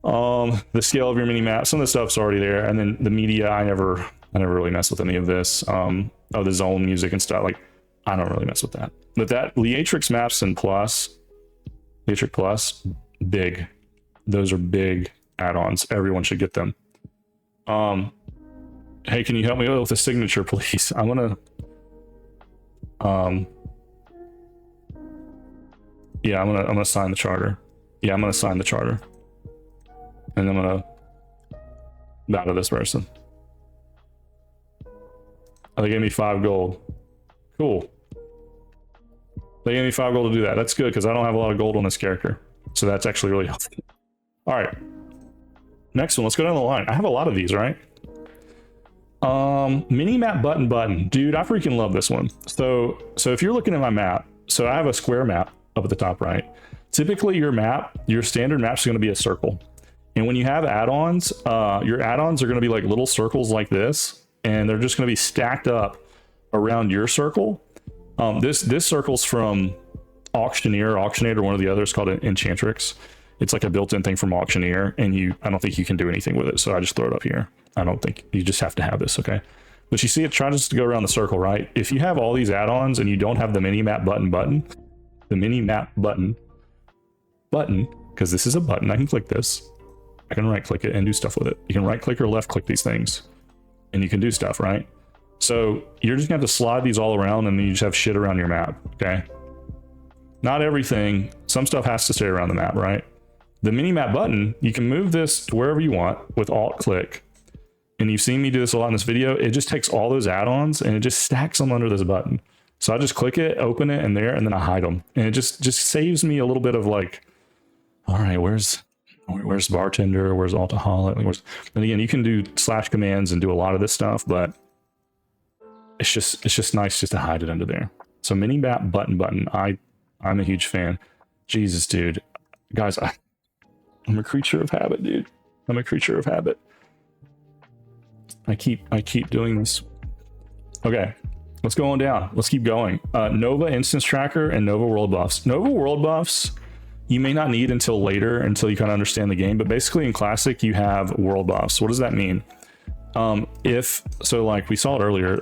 the scale of your mini map, some of the stuff's already there. And then the media, I never really mess with any of this. The zone music and stuff, like I don't really mess with that. But that Atrix maps and plus, Atrix Plus, big. Those are big add-ons. Everyone should get them. Hey, can you help me with a signature, please? I'm gonna yeah, I'm gonna sign the charter. Yeah, I'm gonna sign the charter. And I'm gonna bow to this person. Oh, they gave me 5 gold. Cool. They gave me 5 gold to do that. That's good because I don't have a lot of gold on this character. So that's actually really helpful. All right. Next one. Let's go down the line. I have a lot of these, right? Mini map button. Dude, I freaking love this one. So if you're looking at my map, so I have a square map up at the top right. Typically your standard map is going to be a circle. And when you have add-ons, your add-ons are going to be like little circles like this. And they're just going to be stacked up around your circle. This circle's from Auctioneer, one of the others called Enchantrix. It's like a built-in thing from Auctioneer, and I don't think you can do anything with it, so I just throw it up here. I don't think you just have to have this, okay? But you see it tries to go around the circle, right? If you have all these add-ons and you don't have the mini map button, the mini map button, because this is a button, I can click this. I can right-click it and do stuff with it. You can right-click or left-click these things, and you can do stuff, right? So you're just gonna have to slide these all around, and then you just have shit around your map, okay? Not everything. Some stuff has to stay around the map, right? The mini map button, you can move this to wherever you want with alt-click. And you've seen me do this a lot in this video. It just takes all those add-ons and it just stacks them under this button. So I just click it, open it, and there, and then I hide them. And it just saves me a little bit of like, all right, where's bartender? Where's alcoholic? And again, you can do slash commands and do a lot of this stuff, but it's just nice just to hide it under there. So mini map button. I'm a huge fan. Jesus, dude. Guys, I'm a creature of habit, dude. I'm a creature of habit. I keep doing this. Okay, let's go on down. Let's keep going. Nova Instance Tracker and Nova World Buffs. Nova World Buffs you may not need until later, until you kind of understand the game, but basically in Classic you have world buffs. What does that mean? Like we saw it earlier,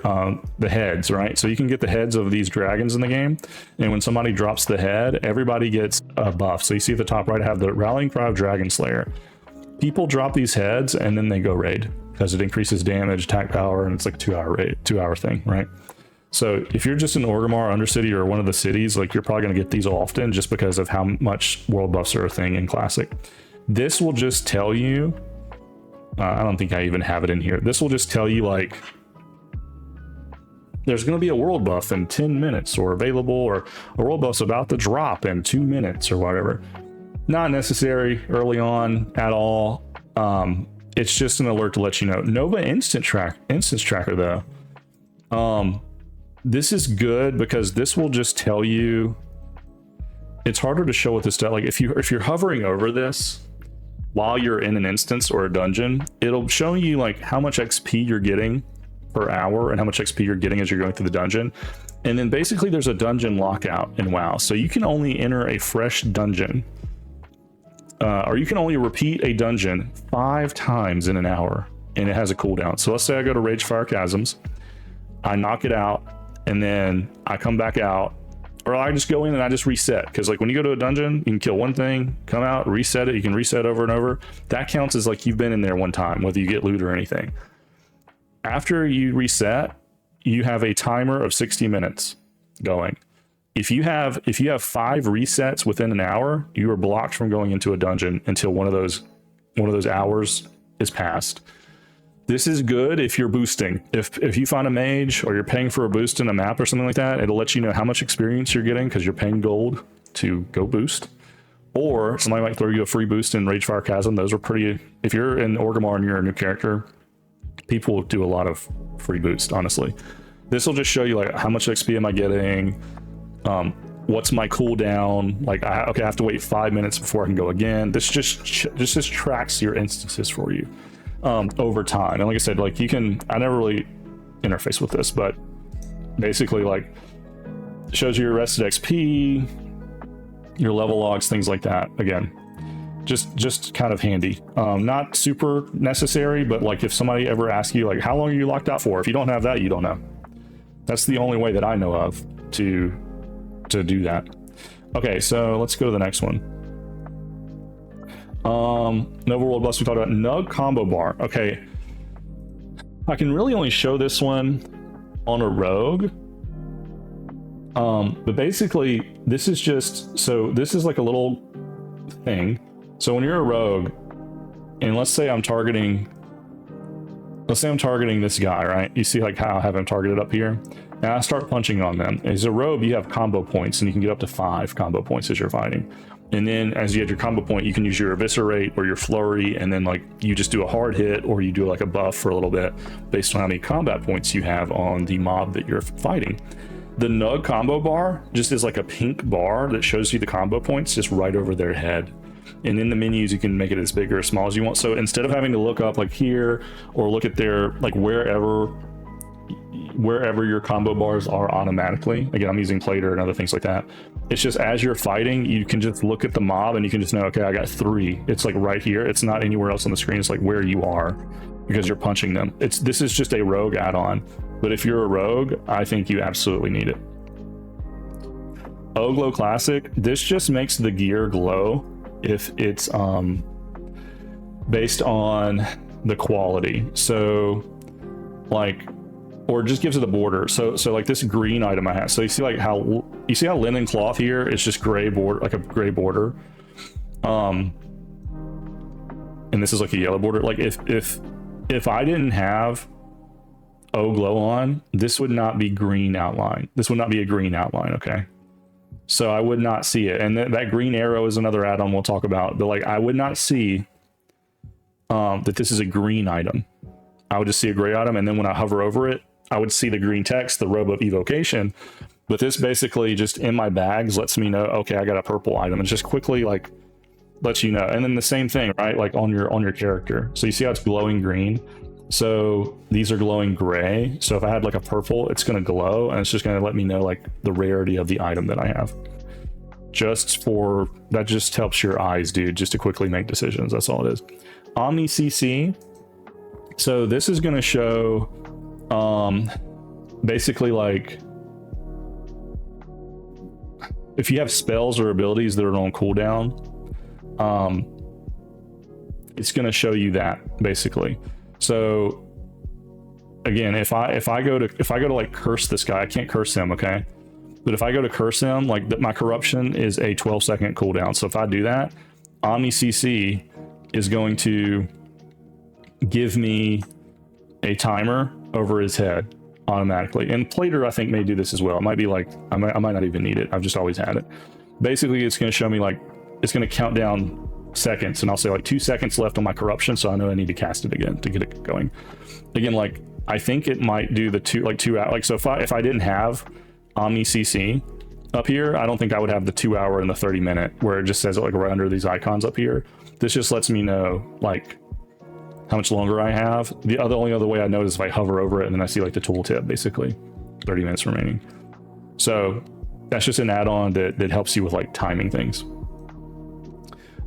the heads, right? So you can get the heads of these dragons in the game, and when somebody drops the head, everybody gets a buff. So you see at the top right, I have the Rallying Cry of Dragon Slayer. People drop these heads and then they go raid because it increases damage, attack power, and it's like a 2-hour thing, right? So if you're just in Orgrimmar, Undercity, or one of the cities, like you're probably going to get these often just because of how much world buffs are a thing in Classic. This will just tell you, I don't think I even have it in here. This will just tell you like, there's going to be a world buff in 10 minutes or available, or a world buff's about to drop in 2 minutes or whatever. Not necessary early on at all. It's just an alert to let you know. Nova Instance Tracker though. This is good because this will just tell you, it's harder to show with this stuff. Like if you're hovering over this while you're in an instance or a dungeon, it'll show you like how much XP you're getting per hour and how much XP you're getting as you're going through the dungeon. And then basically there's a dungeon lockout in WoW. So you can only enter a fresh dungeon, or you can only repeat a dungeon 5 times in an hour, and it has a cooldown. So let's say I go to Ragefire Chasms, I knock it out, and then I come back out, or I just go in and I just reset. Because like when you go to a dungeon, you can kill one thing, come out, reset it. You can reset over and over. That counts as like you've been in there one time, whether you get loot or anything. After you reset, you have a timer of 60 minutes going. If you have 5 resets within an hour, you are blocked from going into a dungeon until one of those hours is passed. This is good if you're boosting. If you find a mage or you're paying for a boost in a map or something like that, it'll let you know how much experience you're getting because you're paying gold to go boost. Or somebody might throw you a free boost in Ragefire Chasm. Those are pretty, if you're in Orgrimmar and you're a new character, people do a lot of free boost, honestly. This will just show you like how much XP am I getting, what's my cooldown, like I have to wait 5 minutes before I can go again. This just tracks your instances for you over time. And like I said, like I never really interface with this, but basically like shows you your rested XP, your level logs, things like that. Again, just kind of handy. Not super necessary, but like if somebody ever asks you like how long are you locked out for, if you don't have that, you don't know. That's the only way that I know of to do that. Okay, so let's go to the next one. Nova World Bus, we talked about Nug Combo Bar. Okay, I can really only show this one on a rogue, but basically this is just, so this is like a little thing. So when you're a rogue, and let's say I'm targeting this guy, right? You see like how I have him targeted up here, and I start punching on them. As a rogue, you have combo points, and you can get up to 5 combo points as you're fighting. And then as you get your combo point, you can use your Eviscerate or your Flurry, and then like you just do a hard hit, or you do like a buff for a little bit based on how many combat points you have on the mob that you're fighting. The Nug combo bar just is like a pink bar that shows you the combo points just right over their head. And in the menus, you can make it as big or as small as you want. So instead of having to look up like here or look at their like wherever your combo bars are automatically, again, I'm using Plater and other things like that. It's just as you're fighting, you can just look at the mob and you can just know, okay, I got 3. It's like right here. It's not anywhere else on the screen. It's like where you are because you're punching them. This is just a rogue add-on. But if you're a rogue, I think you absolutely need it. Glow Classic. This just makes the gear glow if it's based on the quality. So like, or it just gives it a border. So like this green item I have. So you see like how linen cloth here is just gray border, like a gray border. And this is like a yellow border. Like if I didn't have Glow on, this would not be green outline. This would not be a green outline, okay? So I would not see it. And that green arrow is another add-on we'll talk about. But like I would not see that this is a green item. I would just see a gray item, and then when I hover over it, I would see the green text, the Robe of Evocation. But this basically just in my bags lets me know, okay, I got a purple item. It's just quickly like lets you know. And then the same thing, right? Like on your character. So you see how it's glowing green? So these are glowing gray. So if I had like a purple, it's going to glow, and it's just going to let me know like the rarity of the item that I have. That just helps your eyes, dude, just to quickly make decisions. That's all it is. Omni CC. So this is going to show basically like if you have spells or abilities that are on cooldown, it's going to show you that basically. So again, if I go to like curse this guy, I can't curse him, okay? But if I go to curse him, like my corruption is a 12-second cooldown. So if I do that, Omni CC is going to give me a timer over his head automatically. And Plater, I think, may do this as well. It might be like I might not even need it. I've just always had it. Basically, it's going to show me like it's going to count down seconds, and I'll say like 2 seconds left on my corruption, so I know I need to cast it again to get it going. Again, like I think it might do the 2 hour. Like so, if I didn't have Omni CC up here, I don't think I would have the 2 hour and the 30-minute where it just says it like right under these icons up here. This just lets me know like how much longer I have. The only other way I know is if I hover over it and then I see like the tooltip, basically 30 minutes remaining. So that's just an add-on that helps you with like timing things.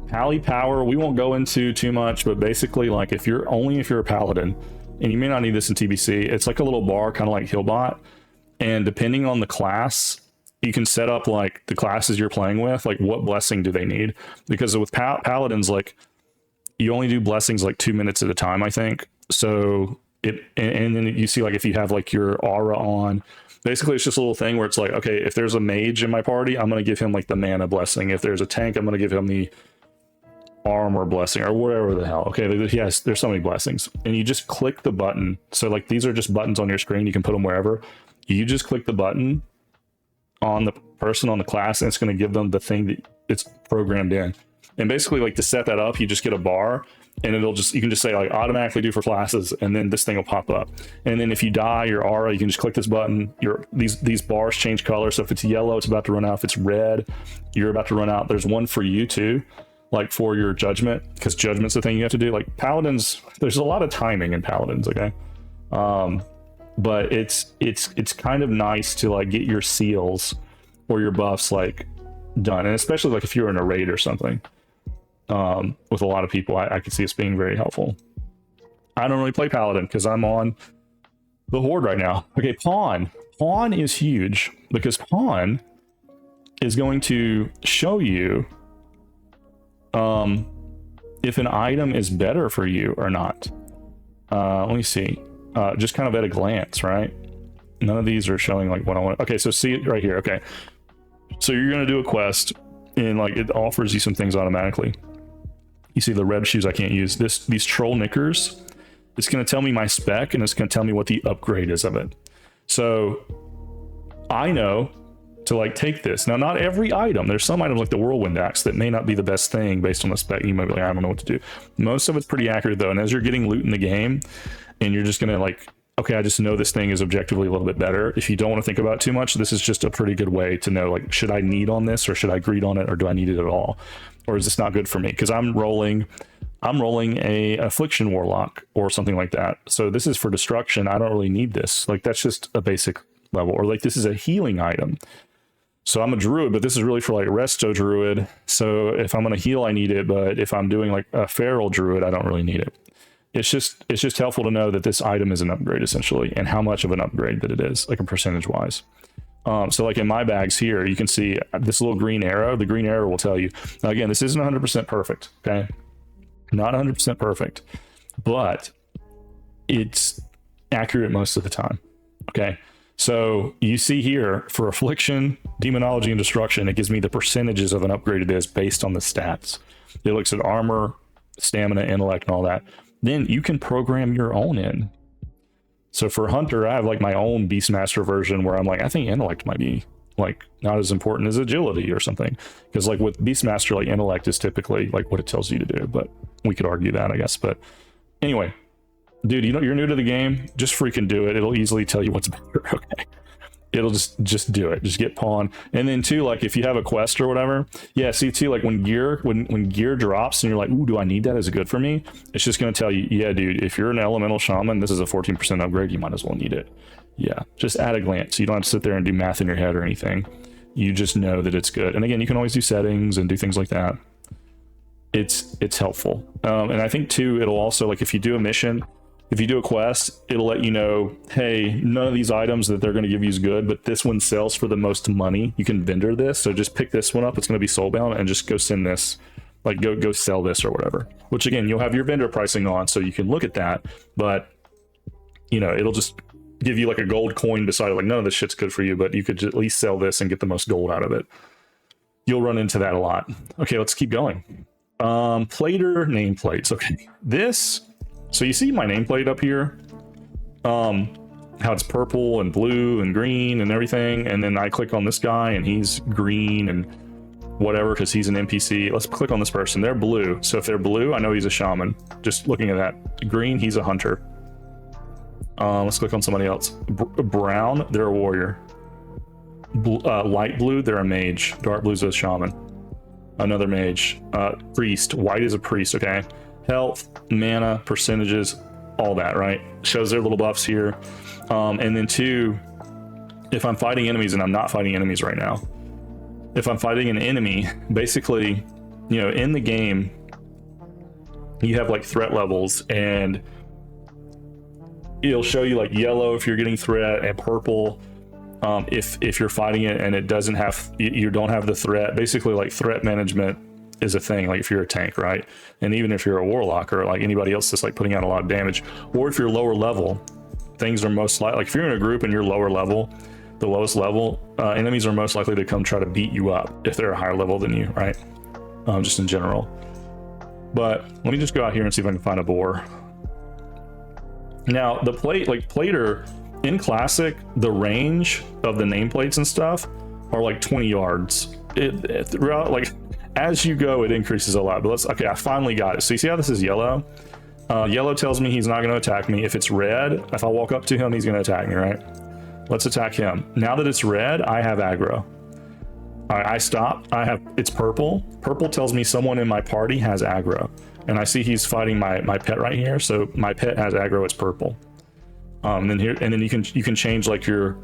Pally power, we won't go into too much, but basically like if you're a paladin, and you may not need this in TBC, it's like a little bar, kind of like Healbot, and depending on the class, you can set up like the classes you're playing with, like what blessing do they need, because with paladins, like you only do blessings like 2 minutes at a time, I think. So and then you see like if you have like your aura on, basically it's just a little thing where it's like, okay, if there's a mage in my party, I'm going to give him like the mana blessing. If there's a tank, I'm going to give him the armor blessing or whatever the hell. Okay, yes, there's so many blessings, and you just click the button. So like these are just buttons on your screen, you can put them wherever. You just click the button on the person on the class, and it's going to give them the thing that it's programmed in. And basically like to set that up, you just get a bar, and you can just say like automatically do for classes, and then this thing will pop up. And then if you die your aura, you can just click this button. These bars change color. So if it's yellow, it's about to run out. If it's red, you're about to run out. There's one for you too, like for your judgment, because judgment's the thing you have to do. Like paladins, there's a lot of timing in paladins, okay? But it's kind of nice to like get your seals or your buffs like done, and especially like if you're in a raid or something. With a lot of people, I could see this being very helpful. I don't really play paladin because I'm on the horde right now. Okay, pawn is huge because pawn is going to show you if an item is better for you or not. Let me see. Just kind of at a glance, right? None of these are showing like what I want. Okay, so see it right here. Okay, so you're gonna do a quest, and like it offers you some things automatically. You see the red shoes I can't use. These troll knickers, it's gonna tell me my spec, and it's gonna tell me what the upgrade is of it. So I know to like take this. Now, not every item. There's some items like the whirlwind axe that may not be the best thing based on the spec. You might be like, I don't know what to do. Most of it's pretty accurate though. And as you're getting loot in the game, and you're just gonna like, okay, I just know this thing is objectively a little bit better. If you don't want to think about it too much, this is just a pretty good way to know, like, should I need on this, or should I greed on it, or do I need it at all? Or is this not good for me? Because I'm rolling a affliction warlock or something like that. So this is for destruction. I don't really need this. Like, that's just a basic level. Or like this is a healing item. So I'm a druid, but this is really for like resto druid. So if I'm going to heal, I need it. But if I'm doing like a feral druid, I don't really need it. It's just helpful to know that this item is an upgrade essentially, and how much of an upgrade that it is, like a percentage wise. So like in my bags here, you can see this little green arrow. The green arrow will tell you. Now again, this isn't 100% perfect, okay? Not 100% perfect, but it's accurate most of the time, okay? So you see here for affliction, demonology, and destruction, it gives me the percentages of an upgrade it is based on the stats. It looks at armor, stamina, intellect, and all that. Then you can program your own in. So for Hunter, I have like my own Beastmaster version where I'm like, I think intellect might be like not as important as agility or something. Because like with Beastmaster, like intellect is typically like what it tells you to do, but we could argue that, I guess. But anyway, dude, you know, you're new to the game, just freaking do it. It'll easily tell you what's better, okay? it'll just do it. Just get pawn. And then too, like if you have a quest or whatever, yeah, see too, like when gear drops and you're like, ooh, do I need that? Is it good for me? It's just going to tell you, yeah, dude, if you're an elemental shaman, this is a 14% upgrade, you might as well need it. Yeah, just at a glance. You don't have to sit there and do math in your head or anything. You just know that it's good. And again, you can always do settings and do things like that. It's helpful. And I think too, it'll also, like if you do a mission, if you do a quest, it'll let you know, hey, none of these items that they're going to give you is good, but this one sells for the most money. You can vendor this, so just pick this one up. It's going to be soulbound, and just go send this, like go sell this or whatever. Which again, you'll have your vendor pricing on, so you can look at that. But you know, it'll just give you like a gold coin beside it. Like none of this shit's good for you, but you could at least sell this and get the most gold out of it. You'll run into that a lot. Okay, let's keep going. Plater nameplates. Okay, this. So you see my nameplate up here, how it's purple and blue and green and everything. And then I click on this guy and he's green and whatever, because he's an NPC. Let's click on this person. They're blue. So if they're blue, I know he's a shaman. Just looking at that. Green, he's a hunter. Let's click on somebody else. Brown, they're a warrior. Light blue, they're a mage. Dark blue's a shaman. Another mage. Priest, white is a priest, okay? Health, mana, percentages, all that, right? Shows their little buffs here. And then two, if I'm fighting enemies, and I'm not fighting enemies right now, if I'm fighting an enemy, basically, you know, in the game, you have like threat levels, and it'll show you like yellow if you're getting threat, and purple if you're fighting it and it doesn't have, you don't have the threat. Basically, like threat management is a thing, like if you're a tank, right? And even if you're a warlock or like anybody else that's like putting out a lot of damage, or if you're lower level, things are most likely, like if you're in a group and you're lower level, the lowest level, enemies are most likely to come try to beat you up if they're a higher level than you, right? Just in general. But let me just go out here and see if I can find a boar. Now the plate, like plater in classic, the range of the nameplates and stuff are like 20 yards. Throughout, like as you go, it increases a lot. But let's, okay, I finally got it. So you see how this is yellow? Yellow tells me he's not going to attack me. If it's red, if I walk up to him, he's going to attack me, right? Let's attack him. Now that it's red, I have aggro. I stop. It's purple. Purple tells me someone in my party has aggro. And I see he's fighting my pet right here. So my pet has aggro, it's purple. And then you can change like your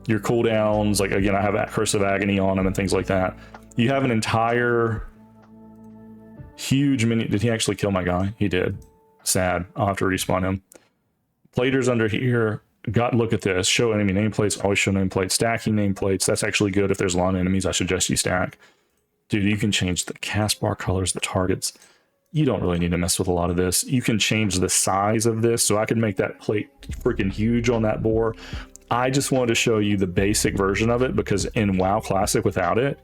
cooldowns. Like again, I have Curse of Agony on them and things like that. You have an entire huge mini. Did he actually kill my guy? He did. Sad. I'll have to respawn him. Platers under here. Look at this. Show enemy nameplates. Always show nameplates. Stacking nameplates. That's actually good if there's a lot of enemies. I suggest you stack. Dude, you can change the cast bar colors, the targets. You don't really need to mess with a lot of this. You can change the size of this. So I can make that plate freaking huge on that boar. I just wanted to show you the basic version of it, because in WoW Classic without it,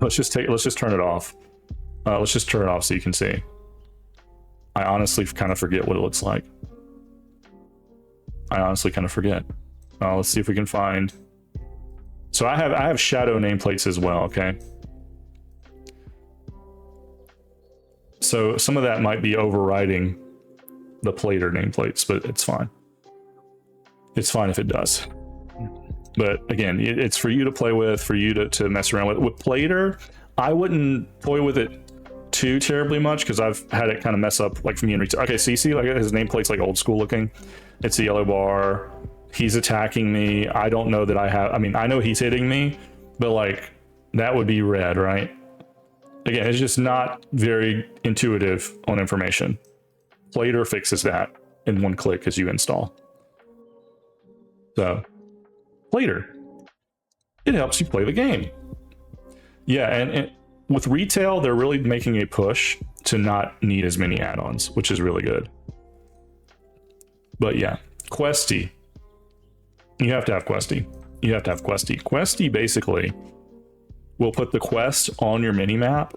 let's just turn it off. Let's just turn it off so you can see. I honestly kind of forget what it looks like. I honestly kind of forget. Let's see if we can find. So I have shadow nameplates as well. Okay. So some of that might be overriding the plater nameplates, but it's fine. It's fine if it does. But again, it's for you to play with, for you to mess around with. With plater, I wouldn't toy with it too terribly much, because I've had it kind of mess up like for me in retail. Okay, so you see like his nameplate's like old school looking. It's a yellow bar. He's attacking me. I don't know that I mean, I know he's hitting me, but like that would be red, right? Again, it's just not very intuitive on information. Plater fixes that in one click as you install. So plater, it helps you play the game. Yeah, and with retail, they're really making a push to not need as many add-ons, which is really good. But yeah, Questy. You have to have Questy. You have to have Questy. Questy basically will put the quest on your mini map.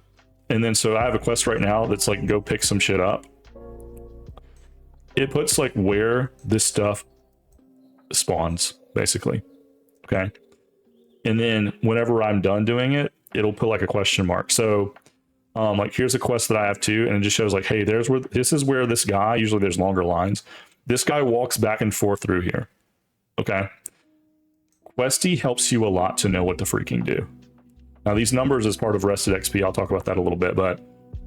And then, so I have a quest right now that's like, go pick some shit up. It puts like where this stuff spawns, basically. Okay. And then whenever I'm done doing it, it'll put like a question mark. So like here's a quest that I have too, and it just shows like, hey, this is where this guy, usually there's longer lines. This guy walks back and forth through here. Okay. Questy helps you a lot to know what to freaking do. Now, these numbers as part of rested XP, I'll talk about that a little bit, but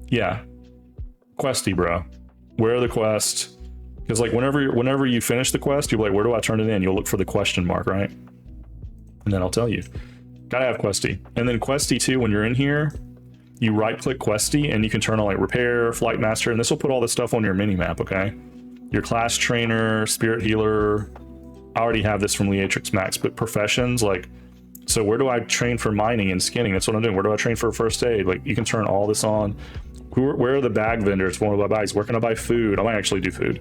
yeah, Questy, bro. Where are the quests? Because like whenever you finish the quest, you're like, where do I turn it in? You'll look for the question mark, right? And then I'll tell you. Gotta have Questy. And then Questy too, when you're in here, you right click Questy and you can turn on like repair, flight master, and this will put all this stuff on your mini map, okay? Your class trainer, spirit healer. I already have this from Leatrix Max, but professions, like, so where do I train for mining and skinning? That's what I'm doing. Where do I train for first aid? Like, you can turn all this on. Where are the bag vendors? What do I buy? Where can I buy food? I might actually do food.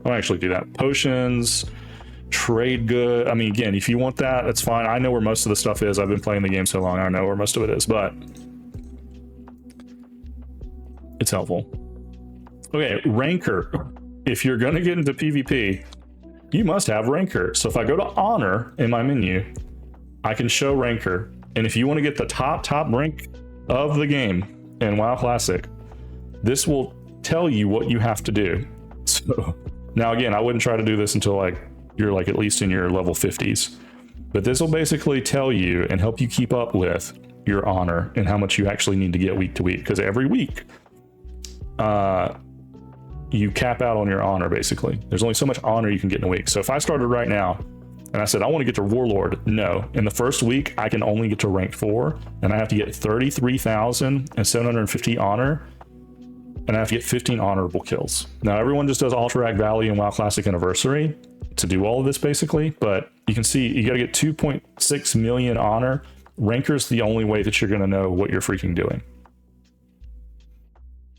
I might actually do that. Potions, trade good. I mean, again, if you want that, that's fine. I know where most of the stuff is. I've been playing the game so long. I know where most of it is, but it's helpful. Okay, Ranker. If you're going to get into PvP, you must have Ranker. So if I go to Honor in my menu, I can show Ranker. And if you want to get the top rank of the game in WoW Classic, this will tell you what you have to do. So now again, I wouldn't try to do this until like you're like at least in your level 50s. But this will basically tell you and help you keep up with your honor and how much you actually need to get week to week. Because every week, you cap out on your honor basically. There's only so much honor you can get in a week. So if I started right now and I said, I want to get to Warlord, no. In the first week, I can only get to rank 4 and I have to get 33,750 honor. And I have to get 15 honorable kills. Now, everyone just does Alterac Valley and WoW Classic Anniversary to do all of this, basically. But you can see you got to get 2.6 million honor. Ranker's the only way that you're going to know what you're freaking doing.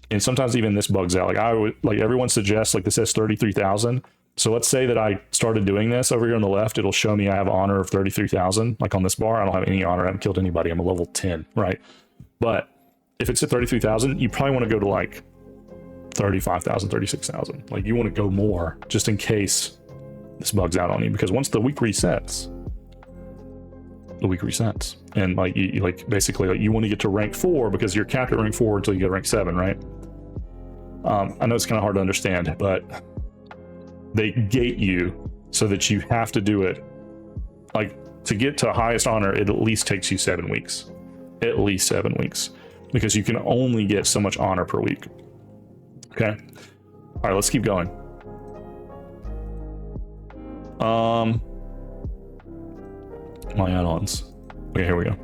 And sometimes even this bugs out. Like everyone suggests, like this says 33,000. So let's say that I started doing this over here on the left. It'll show me I have honor of 33,000. Like on this bar, I don't have any honor. I haven't killed anybody. I'm a level 10, right? But if it's at 33,000, you probably want to go to like 35,000, 36,000. Like you want to go more just in case this bugs out on you, because once the week resets, and like you like basically like you want to get to rank 4 because you're capped at rank 4 until you get rank 7, right? I know it's kind of hard to understand, but they gate you so that you have to do it. Like to get to highest honor, it at least takes you 7 weeks, at least 7 weeks, because you can only get so much honor per week. Okay. All right, let's keep going. My add-ons. Okay, here we go.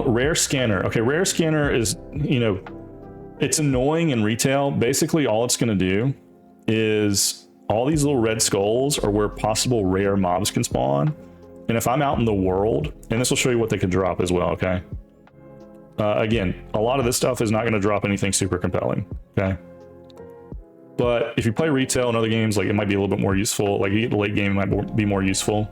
Rare scanner. Okay, rare scanner is, you know, it's annoying in retail. Basically, all it's going to do is all these little red skulls are where possible rare mobs can spawn. And if I'm out in the world, and this will show you what they can drop as well, okay? Again, a lot of this stuff is not going to drop anything super compelling, okay? But if you play retail and other games, like it might be a little bit more useful. Like you get the late game, it might be more useful.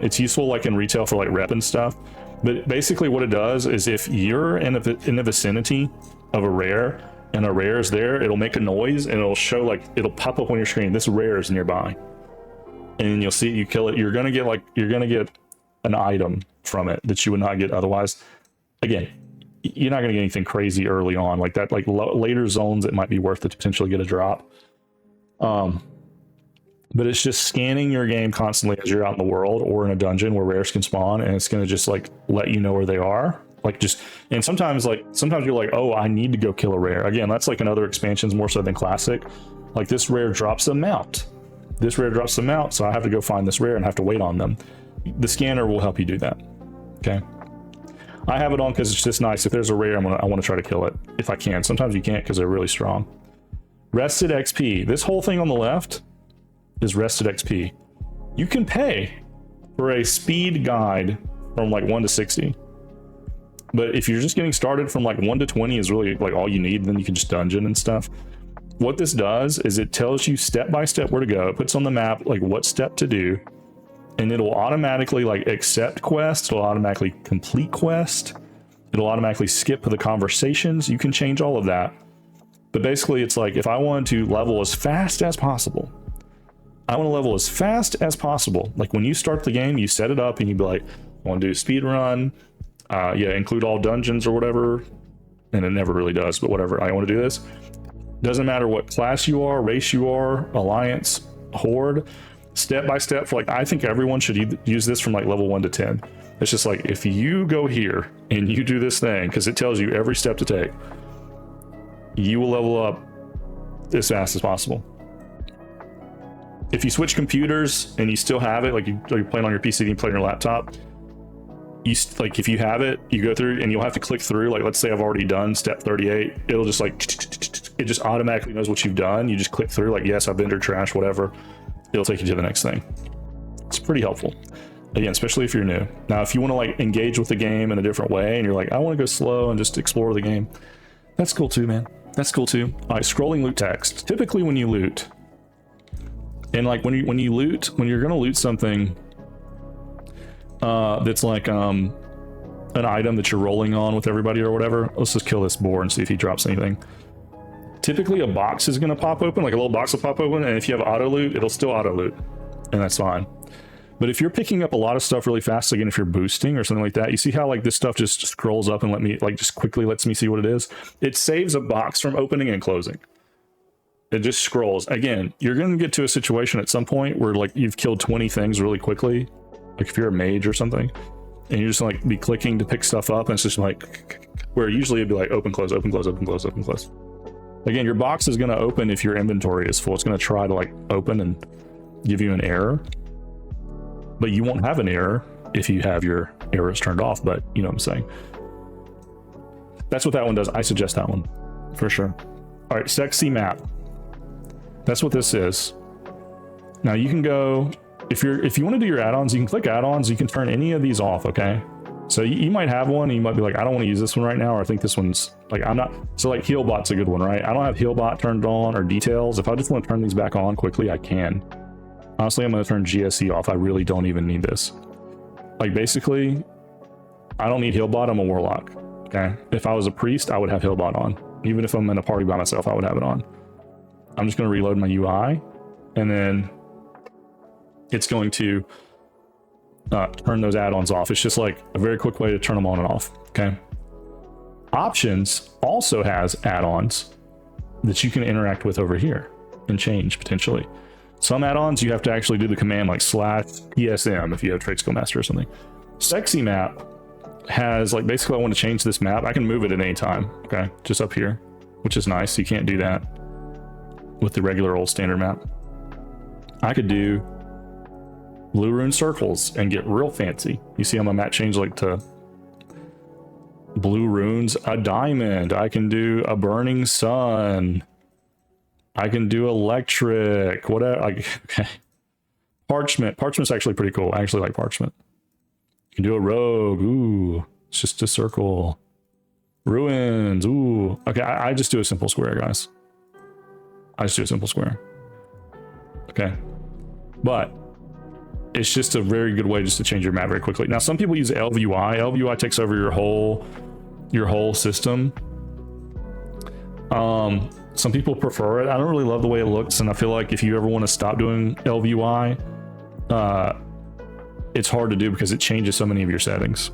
It's useful like in retail for like rep and stuff. But basically what it does is if you're in the vicinity of a rare and a rare is there, it'll make a noise and it'll show like, it'll pop up on your screen. This rare is nearby. And you'll see it, you kill it. You're going to get an item from it that you would not get otherwise. Again, you're not going to get anything crazy early on like that. Like later zones, it might be worth it to potentially get a drop. But it's just scanning your game constantly as you're out in the world or in a dungeon where rares can spawn, and it's going to just like let you know where they are. Like just, and sometimes you're like, oh, I need to go kill a rare. Again, that's like in other expansions more so than classic. Like this rare drops a mount. This rare drops a mount, so I have to go find this rare and have to wait on them. The scanner will help you do that. Okay. I have it on because it's just nice. If there's a rare, I want to try to kill it if I can. Sometimes you can't because they're really strong. Rested XP. This whole thing on the left is rested XP. You can pay for a speed guide from like 1 to 60. But if you're just getting started from like 1 to 20 is really like all you need, then you can just dungeon and stuff. What this does is it tells you step by step where to go. It puts on the map like what step to do. And it'll automatically like accept quests. It'll automatically complete quest. It'll automatically skip the conversations. You can change all of that. But basically it's like, if I want to level as fast as possible, I want to level as fast as possible. Like when you start the game, you set it up and you be like, I want to do a speed run. Include all dungeons or whatever. And it never really does, but whatever. I want to do this. Doesn't matter what class you are, race you are, alliance, horde. step by step for like, I think everyone should use this from like level 1 to 10. It's just like, if you go here and you do this thing, because it tells you every step to take, you will level up as fast as possible. If you switch computers and you still have it, like you're playing on your PC and you play on your laptop, like if you have it, you go through and you'll have to click through, like let's say I've already done step 38, it'll just like, it just automatically knows what you've done. You just click through like, yes, I've entered trash, whatever. It'll take you to the next thing. It's pretty helpful. Again, especially if you're new. Now, if you want to like engage with the game in a different way and you're like, I want to go slow and just explore the game, that's cool too, man. That's cool too. All right, scrolling loot text. Typically when you loot, and like when you loot, when you're going to loot something that's like an item that you're rolling on with everybody or whatever, let's just kill this boar and see if he drops anything. Typically a box is going to pop open, like a little box will pop open, and if you have auto loot, it'll still auto loot, and that's fine. But if you're picking up a lot of stuff really fast, again, if you're boosting or something like that, you see how like this stuff just scrolls up and just quickly lets me see what it is. It saves a box from opening and closing. It just scrolls. Again, you're going to get to a situation at some point where like you've killed 20 things really quickly, like if you're a mage or something, and you're just like be clicking to pick stuff up, and it's just like, where usually it'd be like open, close, open, close, open, close, open, close. Again, your box is going to open if your inventory is full. It's going to try to like open and give you an error, but you won't have an error if you have your arrows turned off. But you know what I'm saying? That's what that one does. I suggest that one for sure. All right, sexy map. That's what this is. Now you can go, if you want to do your add-ons, you can click add-ons. You can turn any of these off. Okay. So you might have one and you might be like, I don't want to use this one right now, or I think this one's like, I'm not. So like Healbot's a good one, right? I don't have Healbot turned on or details. If I just want to turn these back on quickly, I can. Honestly, I'm going to turn GSE off. I really don't even need this. Like basically, I don't need Healbot. I'm a warlock. Okay. If I was a priest, I would have Healbot on. Even if I'm in a party by myself, I would have it on. I'm just going to reload my UI, and then it's going to turn those add-ons off. It's just like a very quick way to turn them on and off. Okay. Options also has add-ons that you can interact with over here and change potentially. Some add-ons you have to actually do the command like /PSM if you have Trade Skill Master or something. Sexy map has like, basically I want to change this map. I can move it at any time. Okay. Just up here, which is nice. You can't do that with the regular old standard map. I could do blue rune circles and get real fancy. You see how my map changed like to blue runes, a diamond. I can do a burning sun. I can do electric, whatever. Okay. Parchment. Parchment's actually pretty cool. I actually like parchment. You can do a rogue. Ooh, it's just a circle. Ruins. Ooh. Okay, I just do a simple square, guys. I just do a simple square. Okay. But it's just a very good way just to change your map very quickly. Now, some people use LVUI. LVUI takes over your whole system. Some people prefer it. I don't really love the way it looks, and I feel like if you ever want to stop doing LVUI, it's hard to do because it changes so many of your settings.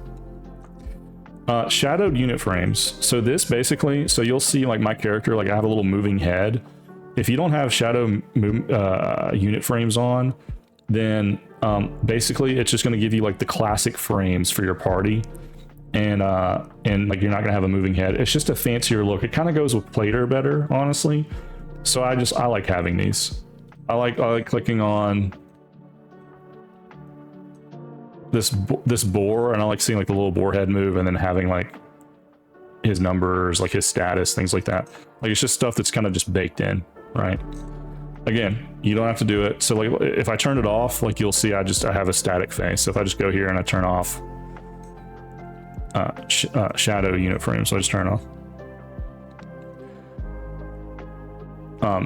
Shadowed unit frames. So this basically, so you'll see like my character, like I have a little moving head. If you don't have shadow unit frames on, then basically it's just going to give you like the classic frames for your party, and like you're not going to have a moving head. It's just a fancier look. It kind of goes with Plater better, honestly. So I like having these. I like clicking on this boar, and I like seeing like the little boar head move, and then having like his numbers, like his status, things like that. Like it's just stuff that's kind of just baked in, right? Again, you don't have to do it. So like if I turn it off, like you'll see I have a static face. So if I just go here and I turn off shadow unit frame, so I just turn it off.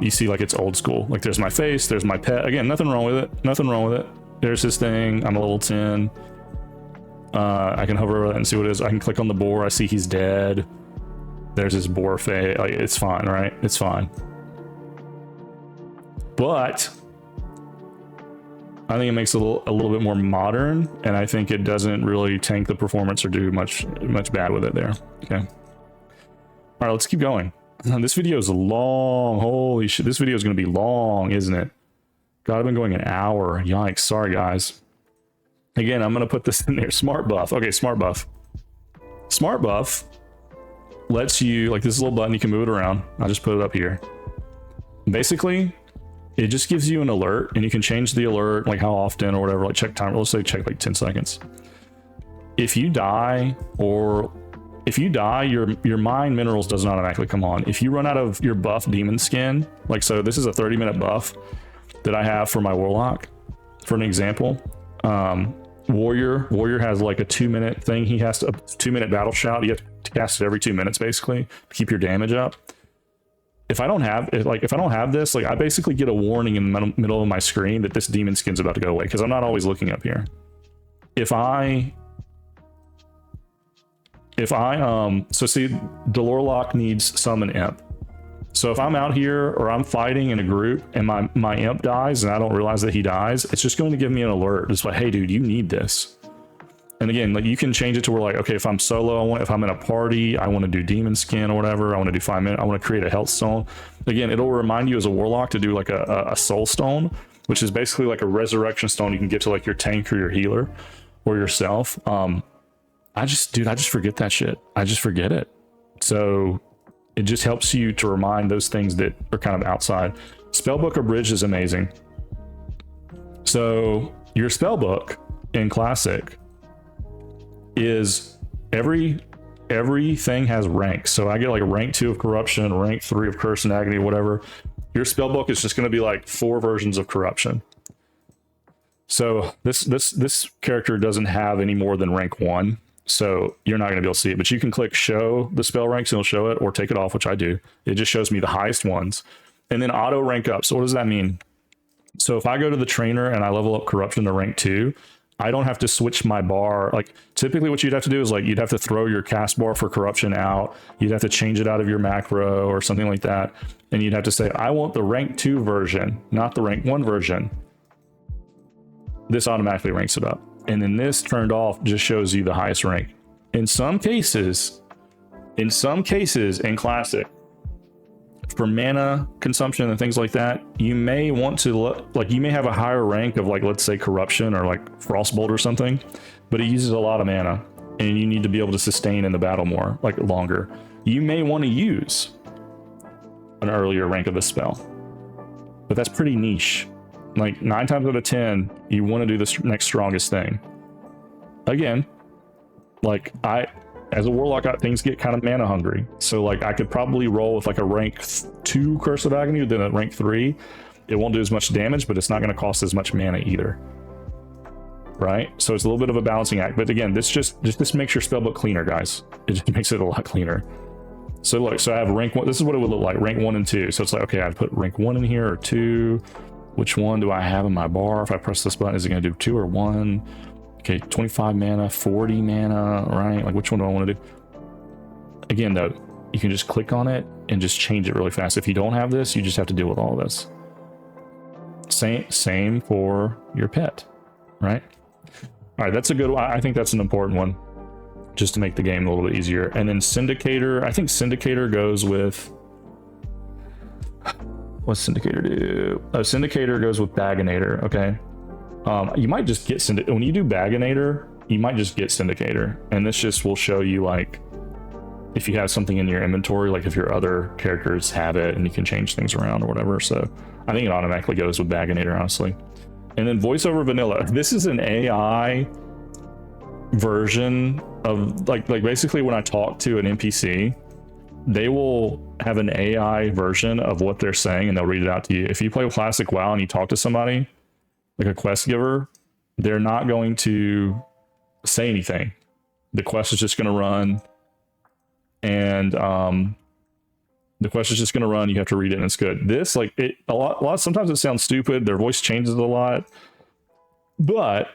You see like it's old school. Like there's my face, there's my pet. Again, nothing wrong with it. Nothing wrong with it. There's this thing. I'm a level 10. I can hover over that and see what it is. I can click on the boar. I see he's dead. There's his boar face. Like, it's fine, right? It's fine. But I think it makes it a little bit more modern, and I think it doesn't really tank the performance or do much bad with it there. Okay. All right, let's keep going. This video is long. Holy shit, this video is going to be long, isn't it? God, I've been going an hour. Yikes. Sorry, guys. Again, I'm going to put this in there. Smart buff. Okay, smart buff. Smart buff lets you, like, this little button, you can move it around. I'll just put it up here. Basically, it just gives you an alert, and you can change the alert, like how often or whatever, like check time. Let's say check like 10 seconds. If you die, your mine minerals does not automatically come on. If you run out of your buff demon skin, like, so this is a 30-minute buff that I have for my warlock, for an example. Warrior has like a 2-minute thing. He has a 2-minute battle shout. You have to cast it every 2 minutes, basically, to keep your damage up. If I don't have this, like, I basically get a warning in the middle of my screen that this demon skin's about to go away, because I'm not always looking up here. So see, Dalorrian needs summon imp. So if I'm out here or I'm fighting in a group and my imp dies and I don't realize that he dies, it's just going to give me an alert. It's like, hey dude, you need this. And again, like, you can change it to where, like, okay, if I'm solo, if I'm in a party, I want to do demon skin or whatever, I want to do 5 minutes, I want to create a health stone. Again, it'll remind you as a warlock to do like a soul stone, which is basically like a resurrection stone you can get to like your tank or your healer or yourself. I just forget that shit. I just forget it. So it just helps you to remind those things that are kind of outside. Spellbook Abridged is amazing. So your spellbook in Classic is everything has ranks. So I get like a rank 2 of Corruption, rank 3 of Curse and Agony, whatever. Your spellbook is just going to be like 4 versions of Corruption. So this character doesn't have any more than rank 1. So you're not going to be able to see it, but you can click show the spell ranks and it'll show it, or take it off, which I do. It just shows me the highest ones, and then auto rank up. So what does that mean? So if I go to the trainer and I level up Corruption to rank 2, I don't have to switch my bar. Like, typically what you'd have to do is, like, you'd have to throw your cast bar for Corruption out. You'd have to change it out of your macro or something like that. And you'd have to say, I want the rank 2 version, not the rank 1 version. This automatically ranks it up. And then this turned off just shows you the highest rank. In some cases in Classic, for mana consumption and things like that, you may want to you may have a higher rank of, like, let's say Corruption or like Frostbolt or something, but it uses a lot of mana and you need to be able to sustain in the battle more, like, longer. You may want to use an earlier rank of the spell, but that's pretty niche. Like, 9 times out of 10, you want to do the next strongest thing. Again, like, as a warlock, things get kind of mana hungry. So, like, I could probably roll with like a rank 2 Curse of Agony than a rank 3. It won't do as much damage, but it's not going to cost as much mana either. Right? So it's a little bit of a balancing act. But again, this just makes your spellbook cleaner, guys. It just makes it a lot cleaner. So look, so I have rank 1. This is what it would look like, rank 1 and 2. So it's like, okay, I'd put rank 1 in here or 2. Which one do I have in my bar? If I press this button, is it going to do 2 or 1? Okay, 25 mana, 40 mana, right? Like, which one do I want to do? Again, though, you can just click on it and just change it really fast. If you don't have this, you just have to deal with all this. Same for your pet, right? All right, that's a good one. I think that's an important one, just to make the game a little bit easier. And then Syndicator, I think Syndicator goes with... What's Syndicator do? Syndicator goes with Baginator, okay? You might just get Syndicator. When you do Baginator, you might just get Syndicator. And this just will show you, like, if you have something in your inventory, like if your other characters have it and you can change things around or whatever. So I think it automatically goes with Baginator, honestly. And then Voice over Vanilla. This is an AI version of, like basically when I talk to an NPC, they will have an AI version of what they're saying and they'll read it out to you. If you play Classic WoW and you talk to somebody, like a quest giver, they're not going to say anything. The quest is just going to run, and the quest is just going to run. You have to read it and it's good. This, like, a lot, sometimes it sounds stupid. Their voice changes a lot, but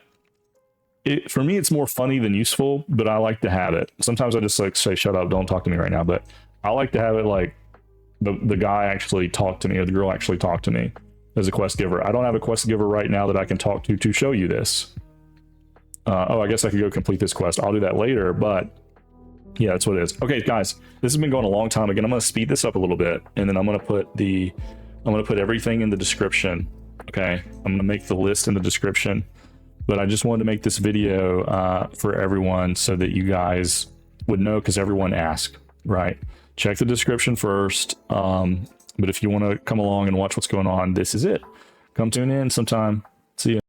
for me, it's more funny than useful, but I like to have it. Sometimes I just like say, shut up, don't talk to me right now. But I like to have it like the guy actually talked to me or the girl actually talked to me as a quest giver. I don't have a quest giver right now that I can talk to show you this. Oh, I guess I could go complete this quest. I'll do that later, but yeah, that's what it is. Okay, guys, this has been going a long time. Again, I'm going to speed this up a little bit, and then I'm going to put everything in the description Okay, I'm gonna make the list in the description, but I just wanted to make this video for everyone so that you guys would know, because everyone asked, right? Check the description first. But if you want to come along and watch what's going on, this is it. Come tune in sometime. See ya.